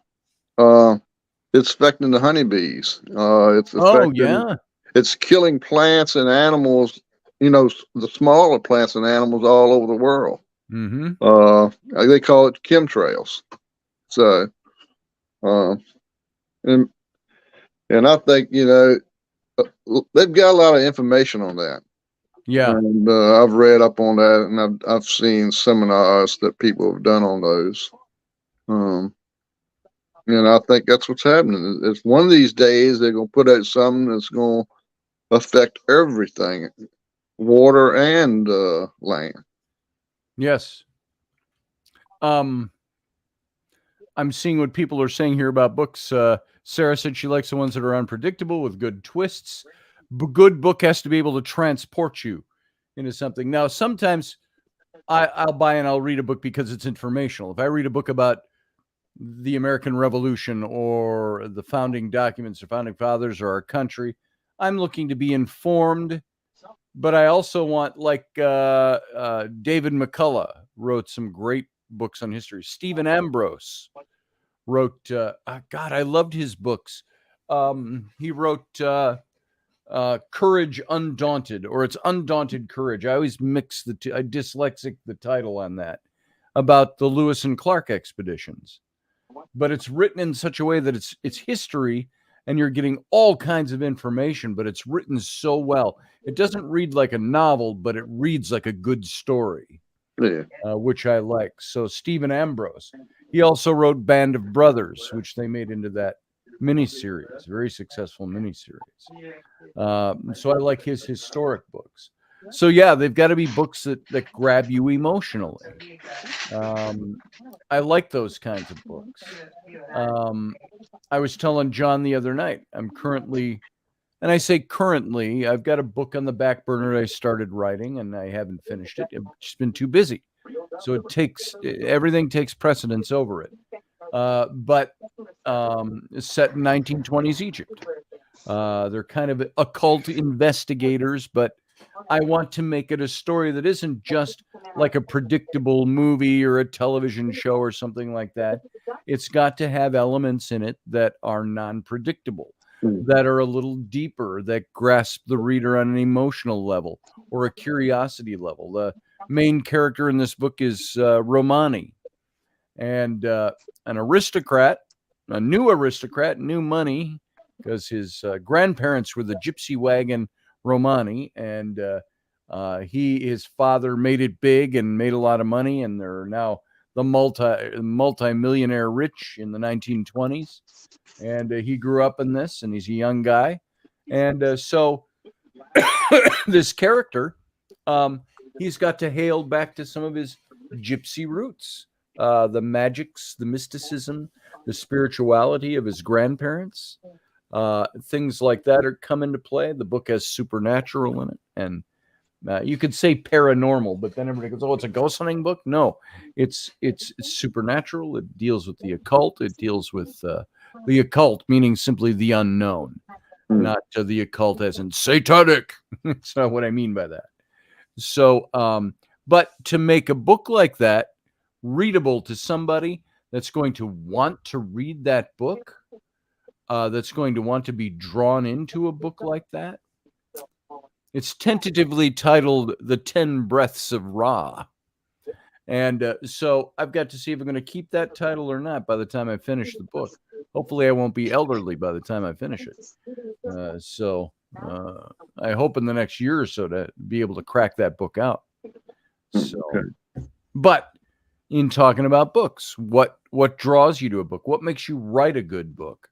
It's affecting the honeybees. It's affecting, it's killing plants and animals. The smaller plants and animals all over the world. They call it chemtrails. So, and I think they've got a lot of information on that. Yeah, and I've read up on that, and I've seen seminars that people have done on those. And I think that's what's happening. It's one of these days they're going to put out something that's going to affect everything, water and land. Yes. I'm seeing what people are saying here about books. Sarah said she likes the ones that are unpredictable with good twists. Good book has to be able to transport you into something. Now, sometimes I'll buy and I'll read a book because it's informational. If I read a book about the American Revolution or the founding documents or founding fathers or our country, I'm looking to be informed. But I also want, like David McCullough wrote some great books on history. Stephen Ambrose wrote, God, I loved his books. He wrote Courage Undaunted, or it's Undaunted Courage. I always mix the two. I dyslexic the title on that, about the Lewis and Clark expeditions. But it's written in such a way that it's history, and you're getting all kinds of information, but it's written so well. It doesn't read like a novel, but it reads like a good story, which I like. So Stephen Ambrose. He also wrote Band of Brothers, which they made into that miniseries, very successful miniseries. So I like his historic books. So yeah, they've got to be books that grab you emotionally. I like those kinds of books. I was telling John the other night, I'm currently, and I say currently, I've got a book on the back burner I started writing and I haven't finished it. It's just been too busy. So everything takes precedence over it. But it's set in 1920s Egypt. They're kind of occult investigators, but I want to make it a story that isn't just like a predictable movie or a television show or something like that. It's got to have elements in it that are non-predictable, that are a little deeper, that grasp the reader on an emotional level or a curiosity level. The main character in this book is Romani, and an aristocrat, a new aristocrat, new money, because his grandparents were the gypsy wagon Romani, and his father made it big and made a lot of money, and they're now the multi-millionaire rich in the 1920s. And he grew up in this, and he's a young guy. And so this character, he's got to hail back to some of his gypsy roots, the magics, the mysticism, the spirituality of his grandparents. Things like that are come into play. The book has supernatural in it, and you could say paranormal, but then everybody goes, "Oh, it's a ghost hunting book." No, it's supernatural. It deals with the occult. It deals with the occult, meaning simply the unknown, not the occult as in satanic. That's not what I mean by that. So, but to make a book like that readable to somebody that's going to want to read that book, that's going to want to be drawn into a book like that. It's tentatively titled The 10 Breaths of Ra. And so I've got to see if I'm going to keep that title or not by the time I finish the book. Hopefully I won't be elderly by the time I finish it. So I hope in the next year or so to be able to crack that book out. So, but in talking about books, what draws you to a book? What makes you write a good book?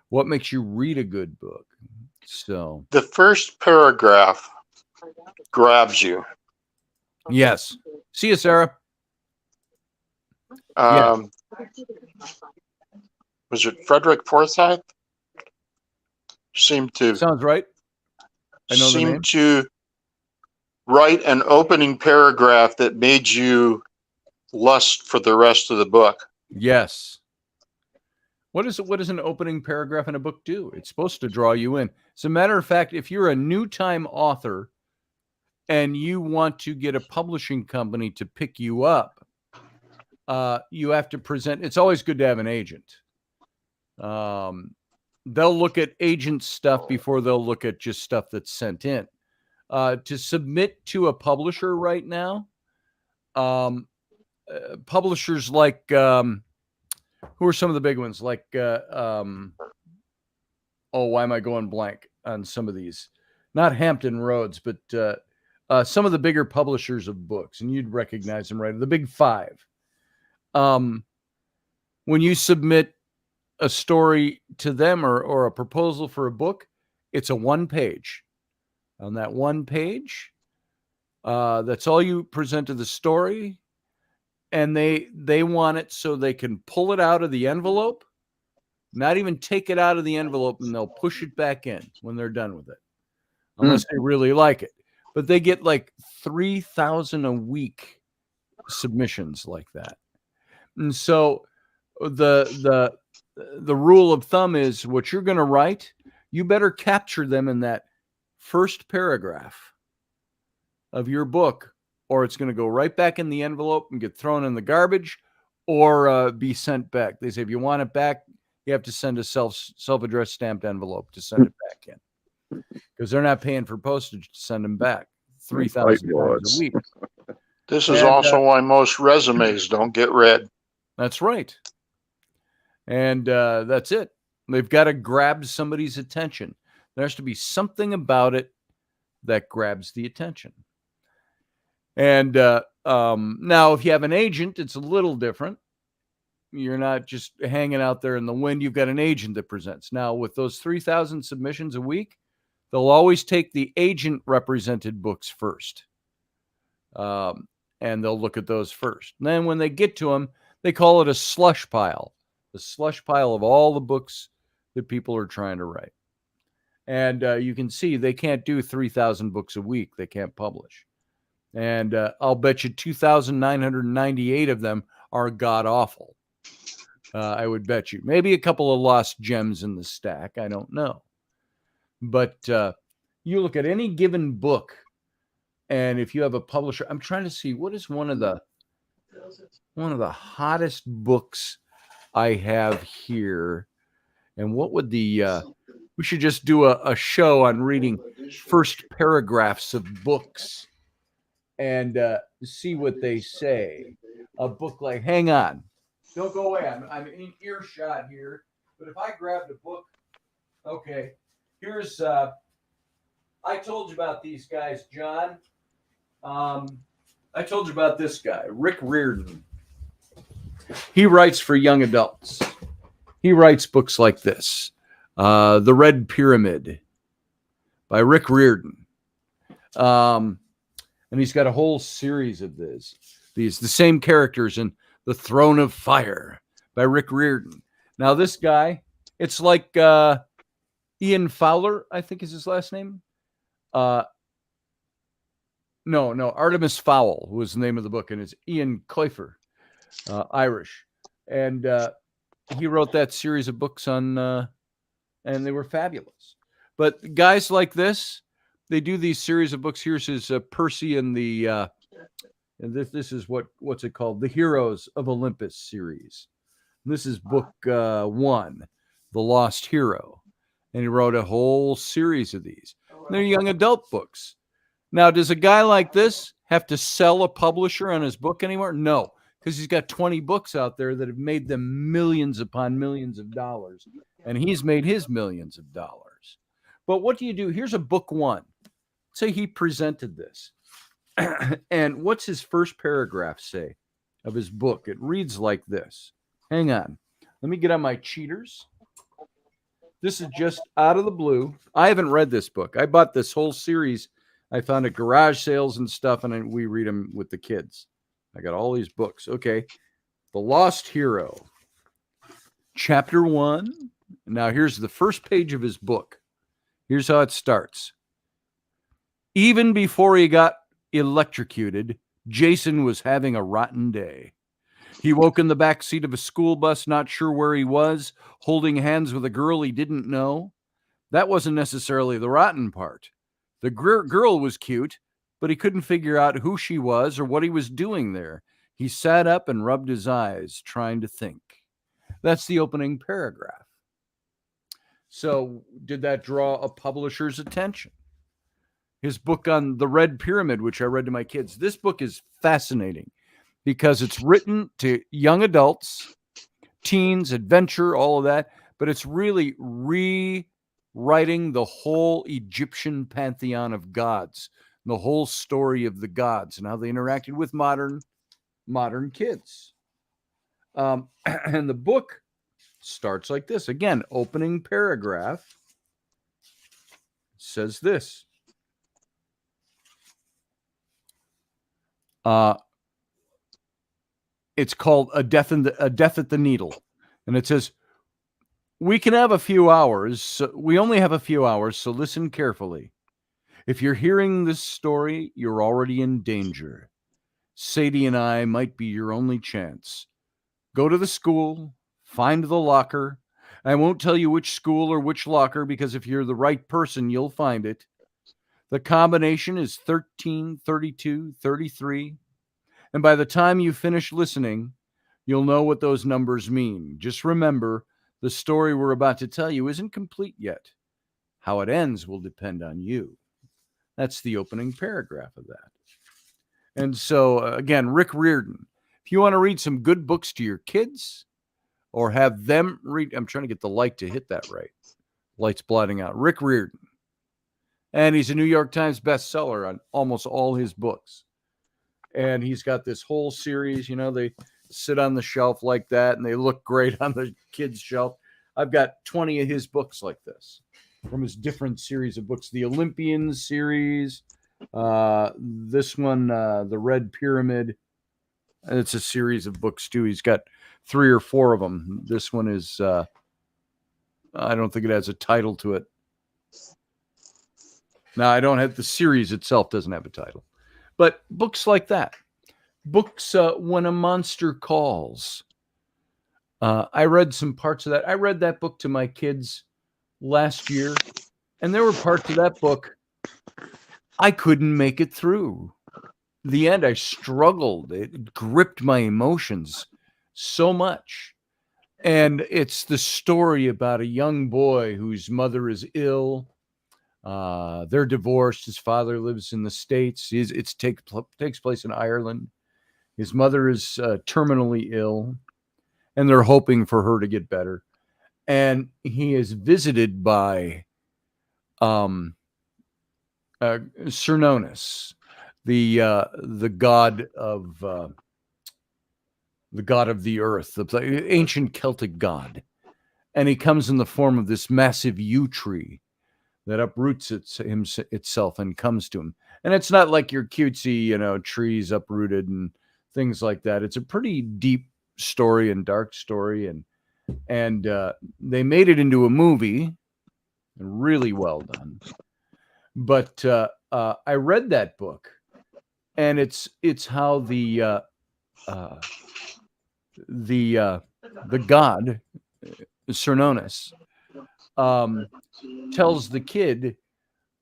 What makes you read a good book? So the first paragraph grabs you. Yes. See you, Sarah. Was it Frederick Forsyth? Seemed to Sounds right. I know the name. to write an opening paragraph that made you lust for the rest of the book. Yes. What does an opening paragraph in a book do? It's supposed to draw you in. As a matter of fact, if you're a new time author and you want to get a publishing company to pick you up, you have to present. It's always good to have an agent. They'll look at agent stuff before they'll look at just stuff that's sent in. To submit to a publisher right now, publishers like who are some of the big ones? Like why am I going blank on some of these? Not Hampton Roads, but some of the bigger publishers of books, and you'd recognize them, right? The big five. When you submit a story to them or a proposal for a book, it's a one page. On that one page, that's all you present to the story. And they want it so they can pull it out of the envelope, not even take it out of the envelope, and they'll push it back in when they're done with it, unless they really like it. But they get like 3,000 a week submissions like that. And so the rule of thumb is, what you're going to write, you better capture them in that first paragraph of your book, or it's going to go right back in the envelope and get thrown in the garbage, or be sent back. They say if you want it back, you have to send a self-addressed stamped envelope to send it back in, because they're not paying for postage to send them back 3,000 times a week. This is also why most resumes don't get read. That's right. And that's it. They've got to grab somebody's attention. There has to be something about it that grabs the attention. And now, if you have an agent, it's a little different. You're not just hanging out there in the wind. You've got an agent that presents. Now, with those 3,000 submissions a week, they'll always take the agent-represented books first. And they'll look at those first. And then when they get to them, they call it a slush pile. The slush pile of all the books that people are trying to write. And you can see they can't do 3,000 books a week. They can't publish. And I'll bet you 2,998 of them are god-awful. I would bet you. Maybe a couple of lost gems in the stack. I don't know. But you look at any given book, and if you have a publisher, I'm trying to see what is one of the hottest books I have here. And what would we should just do a show on reading first paragraphs of books and see what they say. A book like, hang on, don't go away. I'm in earshot here. But if I grabbed a book, okay, here's, I told you about these guys, John. I told you about this guy, Rick Riordan. He writes for young adults. He writes books like this, The Red Pyramid by Rick Riordan. And he's got a whole series of the same characters in The Throne of Fire by Rick Riordan. Now, this guy, it's like Ian Fowler, I think is his last name. No, Artemis Fowl was the name of the book, and it's Ian Clayfer, Irish. And he wrote that series of books on, and they were fabulous. But guys like this, they do these series of books. Here's his Percy and the, and this is what's it called? The Heroes of Olympus series. And this is book 1, The Lost Hero. And he wrote a whole series of these. They're young adult books. Now, does a guy like this have to sell a publisher on his book anymore? No, because he's got 20 books out there that have made them millions upon millions of dollars, and he's made his millions of dollars. But what do you do? Here's a book 1. Say he presented this. And what's his first paragraph say of his book? It reads like this. Hang on. Let me get on my cheaters. This is just out of the blue. I haven't read this book. I bought this whole series. I found at garage sales and stuff, and we read them with the kids. I got all these books. Okay. The Lost Hero. Chapter 1. Now, here's the first page of his book. Here's how it starts. Even before he got electrocuted, Jason was having a rotten day. He woke in the back seat of a school bus, not sure where he was, holding hands with a girl he didn't know. That wasn't necessarily the rotten part. The girl was cute, but he couldn't figure out who she was or what he was doing there. He sat up and rubbed his eyes, trying to think. That's the opening paragraph. So, did that draw a publisher's attention? His book on the Red Pyramid, which I read to my kids. This book is fascinating because it's written to young adults, teens, adventure, all of that, but it's really rewriting the whole Egyptian pantheon of gods, the whole story of the gods and how they interacted with modern kids. And the book starts like this. Again, opening paragraph says this. It's called A Death at the Needle. And it says, we can have a few hours. We only have a few hours, so listen carefully. If you're hearing this story, you're already in danger. Sadie and I might be your only chance. Go to the school, find the locker. I won't tell you which school or which locker because if you're the right person, you'll find it. The combination is 13, 32, 33. And by the time you finish listening, you'll know what those numbers mean. Just remember, the story we're about to tell you isn't complete yet. How it ends will depend on you. That's the opening paragraph of that. And so, again, Rick Riordan, if you want to read some good books to your kids or have them read, I'm trying to get the light to hit that right. Light's blotting out. Rick Riordan. And he's a New York Times bestseller on almost all his books. And he's got this whole series, they sit on the shelf like that and they look great on the kids' shelf. I've got 20 of his books like this from his different series of books. The Olympians series, this one, The Red Pyramid. It's a series of books too. He's got 3 or 4 of them. This one is, I don't think it has a title to it. Now, I don't have the series itself doesn't have a title, but books like that. Books, When a Monster Calls. I read some parts of that. I read that book to my kids last year, and there were parts of that book I couldn't make it through. The end, I struggled. It gripped my emotions so much. And it's the story about a young boy whose mother is ill. They're divorced. His father lives in the States. It takes place in Ireland. His mother is terminally ill, and they're hoping for her to get better. And he is visited by Cernunnos, the god of the earth, the ancient Celtic god. And he comes in the form of this massive yew tree that uproots itself and comes to him. And it's not like your cutesy, trees uprooted and things like that. It's a pretty deep story and dark story. And they made it into a movie, really well done. But I read that book, and it's how the god Cernunnos tells the kid,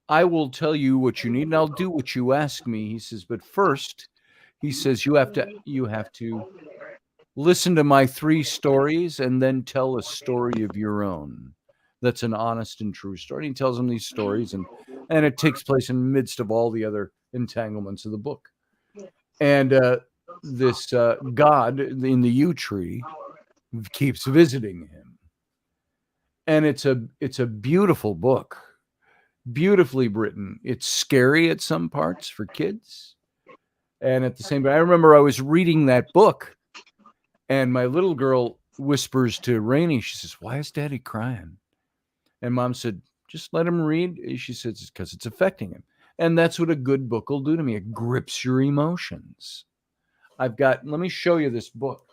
I will tell you what you need and I'll do what you ask me. He says, but first, he says, you have to listen to my 3 stories and then tell a story of your own. That's an honest and true story. And he tells him these stories, and it takes place in the midst of all the other entanglements of the book. And this god in the yew tree keeps visiting him. And it's a beautiful book, beautifully written. It's scary at some parts for kids. And at the same time, I remember I was reading that book, and my little girl whispers to Raini, she says, why is Daddy crying? And Mom said, just let him read. She says, it's because it's affecting him. And that's what a good book will do to me. It grips your emotions. let me show you this book.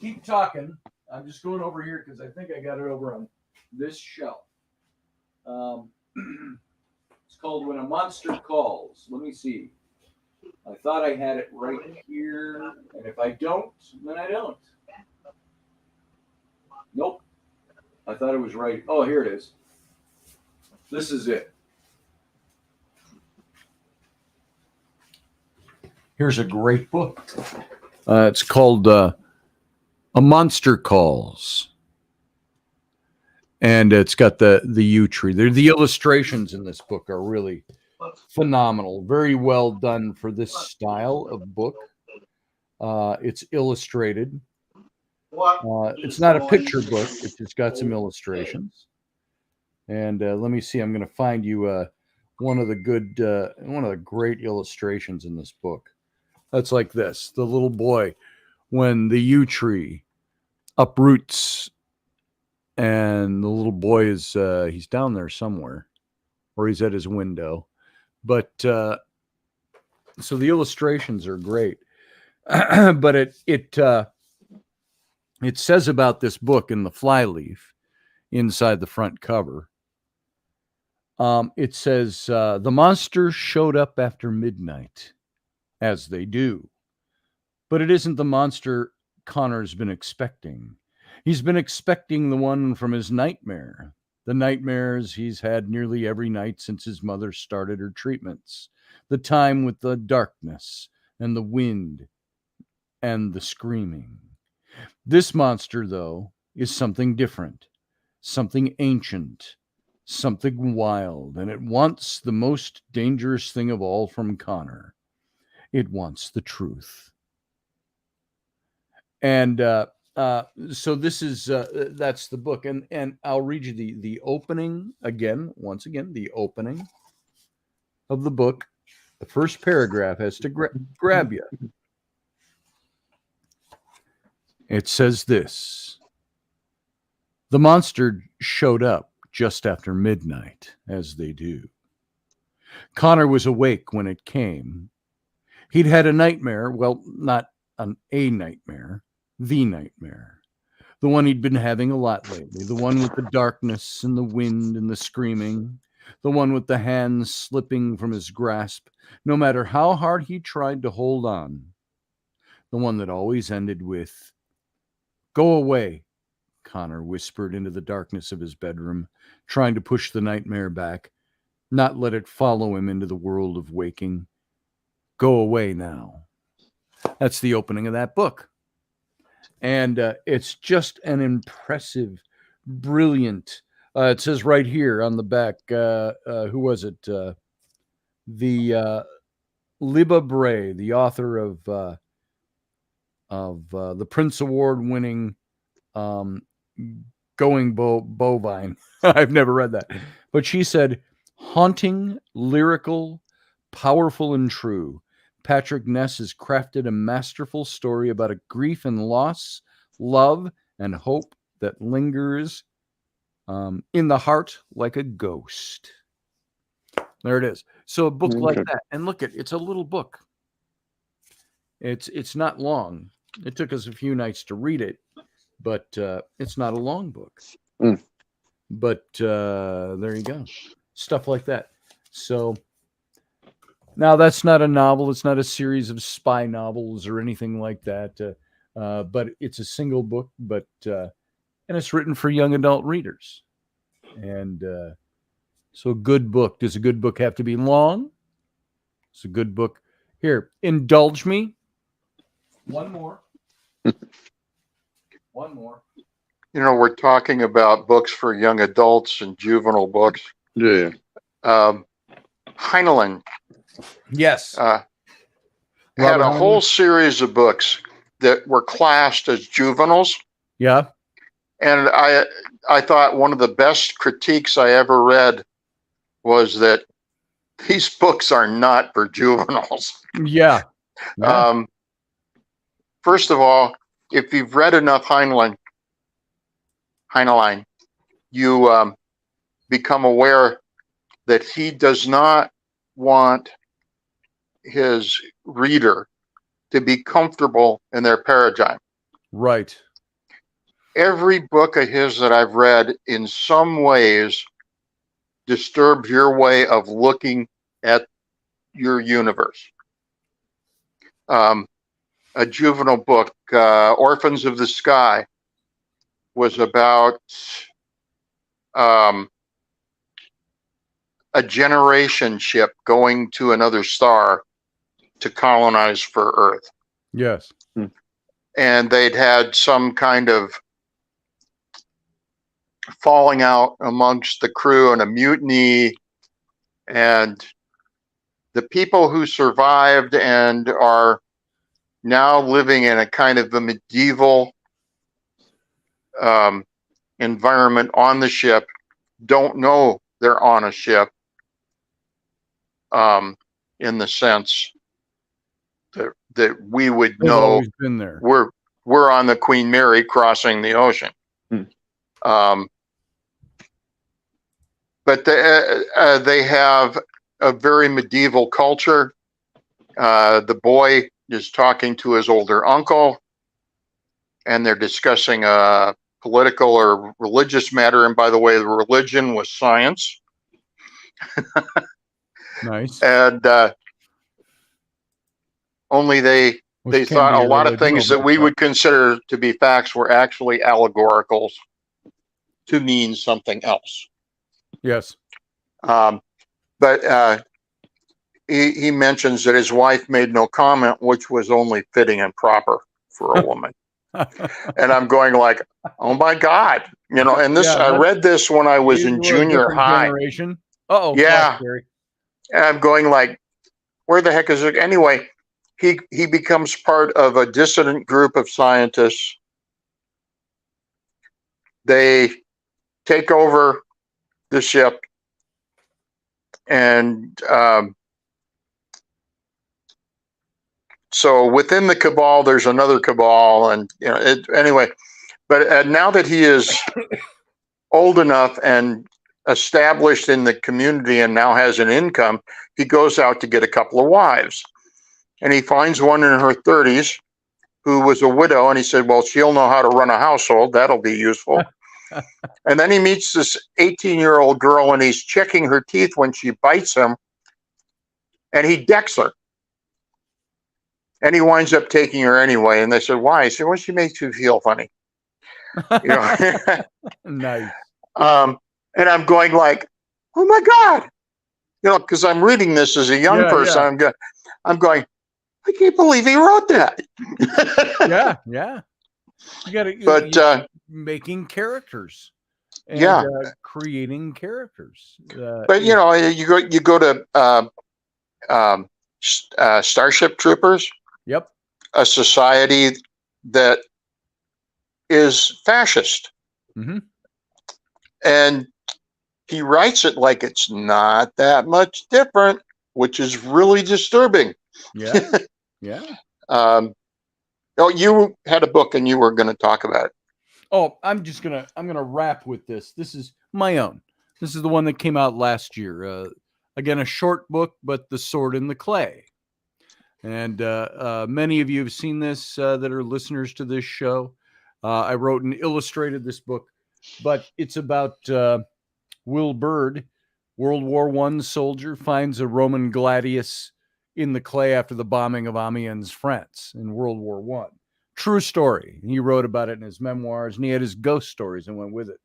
Keep talking. I'm just going over here because I think I got it over on this shelf. It's called When a Monster Calls. Let me see. I thought I had it right here. And if I don't, then I don't. Nope. I thought it was right. Oh, here it is. This is it. Here's a great book. It's called A Monster Calls. And it's got the yew tree. The illustrations in this book are really phenomenal. Very well done for this style of book. It's illustrated. It's not a picture book. It's just got some illustrations. And let me see. I'm going to find you one of the great illustrations in this book. That's like this: the little boy when the yew tree uproots, and the little boy is he's down there somewhere, or he's at his window. But so the illustrations are great. But it says about this book in the flyleaf, inside the front cover. It says, the monster showed up after midnight, as they do. But it isn't the monster Connor's been expecting. He's been expecting the one from his nightmare. The nightmares he's had nearly every night since his mother started her treatments. The time with the darkness and the wind and the screaming. This monster, though, is something different, something ancient, something wild, and it wants the most dangerous thing of all from Connor. It wants the truth. And so this is that's the book, and I'll read you the opening again. Once again, the opening of the book. The first paragraph has to grab you. It says this: the monster showed up just after midnight, as they do. Connor was awake when it came. He'd had a nightmare. Well, not a nightmare. The nightmare. The one he'd been having a lot lately. The one with the darkness and the wind and the screaming. The one with the hands slipping from his grasp, no matter how hard he tried to hold on. The one that always ended with, "Go away," Connor whispered into the darkness of his bedroom, trying to push the nightmare back, not let it follow him into the world of waking. Go away now. That's the opening of that book. And it's just an impressive, brilliant, it says right here on the back, who was it? The Liba Bray, the author of the Prince Award winning Going Bovine. I've never read that. But she said, haunting, lyrical, powerful, and true. Patrick Ness has crafted a masterful story about a grief and loss, love, and hope that lingers in the heart like a ghost. There it is. So a book like that, and look at it's a little book. It's not long. It took us a few nights to read it, but it's not a long book. But there you go. Stuff like that. So now that's not a novel. It's not a series of spy novels or anything like that. But it's a single book, and it's written for young adult readers. And so a good book. Does a good book have to be long? It's a good book. Here, indulge me. One more. One more. You know, we're talking about books for young adults and juvenile books. Yeah. Heinlein Yes. had Robert a whole Heinlein? series of books that were classed as juveniles. Yeah. And I thought one of the best critiques I ever read was that these books are not for juveniles. Yeah. First of all, if you've read enough Heinlein, you become aware that he does not want his reader to be comfortable in their paradigm. Right. Every book of his that I've read in some ways disturbs your way of looking at your universe. A juvenile book, Orphans of the Sky, was about a generation ship going to another star to colonize for Earth. Yes. And they'd had some kind of falling out amongst the crew and a mutiny, and the people who survived and are now living in a kind of a medieval environment on the ship don't know they're on a ship, in the sense that we would They've know always been there. we're on the Queen Mary crossing the ocean. But they have a very medieval culture. The boy is talking to his older uncle, and they're discussing a political or religious matter. And by the way, the religion was science. Nice. And only they Which can thought be a lot of original, things that but, we would consider to be facts were actually allegoricals to mean something else. yes. But he mentions that his wife made no comment, which was only fitting and proper for a woman. And I'm going like, oh my God, you know, and this, Yeah, I read this when I was in These were a junior different high. generation. Uh-oh. Yeah. Gary. And I'm going like, where the heck is it? Anyway, he becomes part of a dissident group of scientists. They take over the ship, and so within the cabal, there's another cabal, and you know, anyway. But now that he is old enough and established in the community and now has an income, he goes out to get a couple of wives, and he finds one in her 30s who was a widow, and he said, well, she'll know how to run a household. That'll be useful. And then he meets this 18-year-old girl, and he's checking her teeth when she bites him, and he decks her. And he winds up taking her anyway. And they said, why? He said, well, she makes you feel funny. You know? Nice. And I'm going like, oh my God, you know, because I'm reading this as a young person. Yeah. I'm going, I can't believe he wrote that. Yeah. You got to, But making characters. And, yeah, creating characters. but you know, you go to Starship Troopers. Yep. A society that is fascist. Mm-hmm. And he writes it like it's not that much different, which is really disturbing. Yeah. Yeah. Oh, you had a book and you were going to talk about it. Oh, I'm gonna wrap with this. This is my own. This is the one that came out last year. Again, a short book, but The Sword in the Clay. And many of you have seen this that are listeners to this show. I wrote and illustrated this book, but it's about Will Byrd, World War I soldier, finds a Roman gladius in the clay after the bombing of Amiens, France in World War I. True story. He wrote about it in his memoirs, and he had his ghost stories and went with it.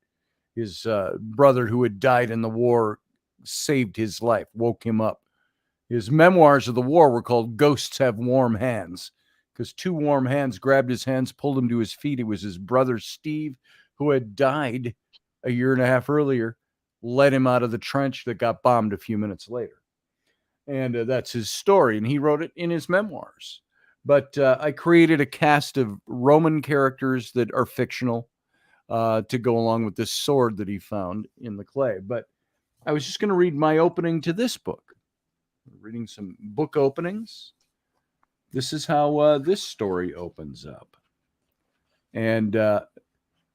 His brother who had died in the war saved his life, woke him up. His memoirs of the war were called Ghosts Have Warm Hands, because two warm hands grabbed his hands, pulled him to his feet. It was his brother, Steve, who had died a year and a half earlier, led him out of the trench that got bombed a few minutes later. And that's his story, and he wrote it in his memoirs. But I created a cast of Roman characters that are fictional to go along with this sword that he found in the clay. But I was just going to read my opening to this book. Reading some book openings. This is how this story opens up. And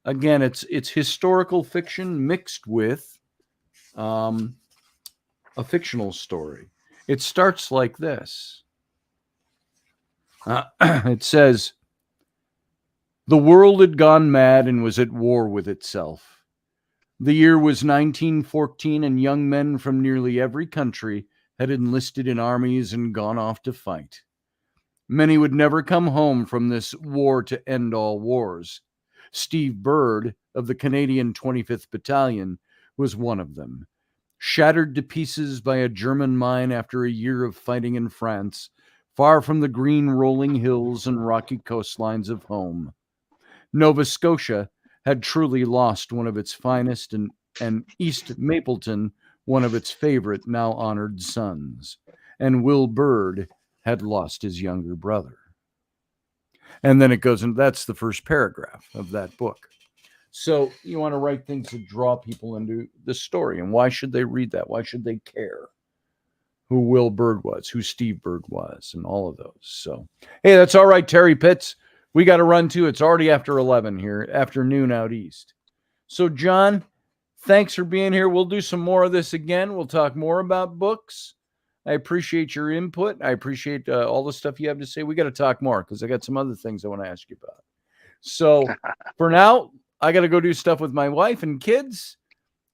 again, it's historical fiction mixed with a fictional story. It starts like this. It says, the world had gone mad and was at war with itself. The year was 1914, and young men from nearly every country had enlisted in armies and gone off to fight. Many would never come home from this war to end all wars. Steve Byrd of the Canadian 25th Battalion was one of them. Shattered to pieces by a German mine after a year of fighting in France, far from the green rolling hills and rocky coastlines of home. Nova Scotia had truly lost one of its finest, and East Mapleton one of its favorite, now honored sons. And Will Byrd had lost his younger brother. And then it goes, and that's the first paragraph of that book. So you want to write things that draw people into the story. And why should they read that? Why should they care who Will Byrd was, who Steve Byrd was, and all of those? So, hey, that's all right, Terry Pitts. We got to run too. It's already after 11 here, afternoon out east. So, John, thanks for being here. We'll do some more of this again. We'll talk more about books. I appreciate your input. I appreciate all the stuff you have to say. We got to talk more because I got some other things I want to ask you about. So for now, I got to go do stuff with my wife and kids.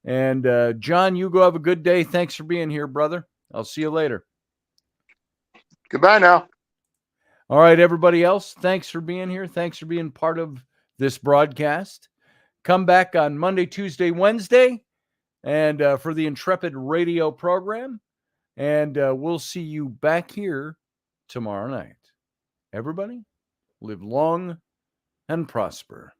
And John, you go have a good day. Thanks for being here, brother. I'll see you later. Goodbye now. All right, everybody else, thanks for being here. Thanks for being part of this broadcast. Come back on Monday, Tuesday, Wednesday, and for the Intrepid radio program. And we'll see you back here tomorrow night. Everybody, live long and prosper.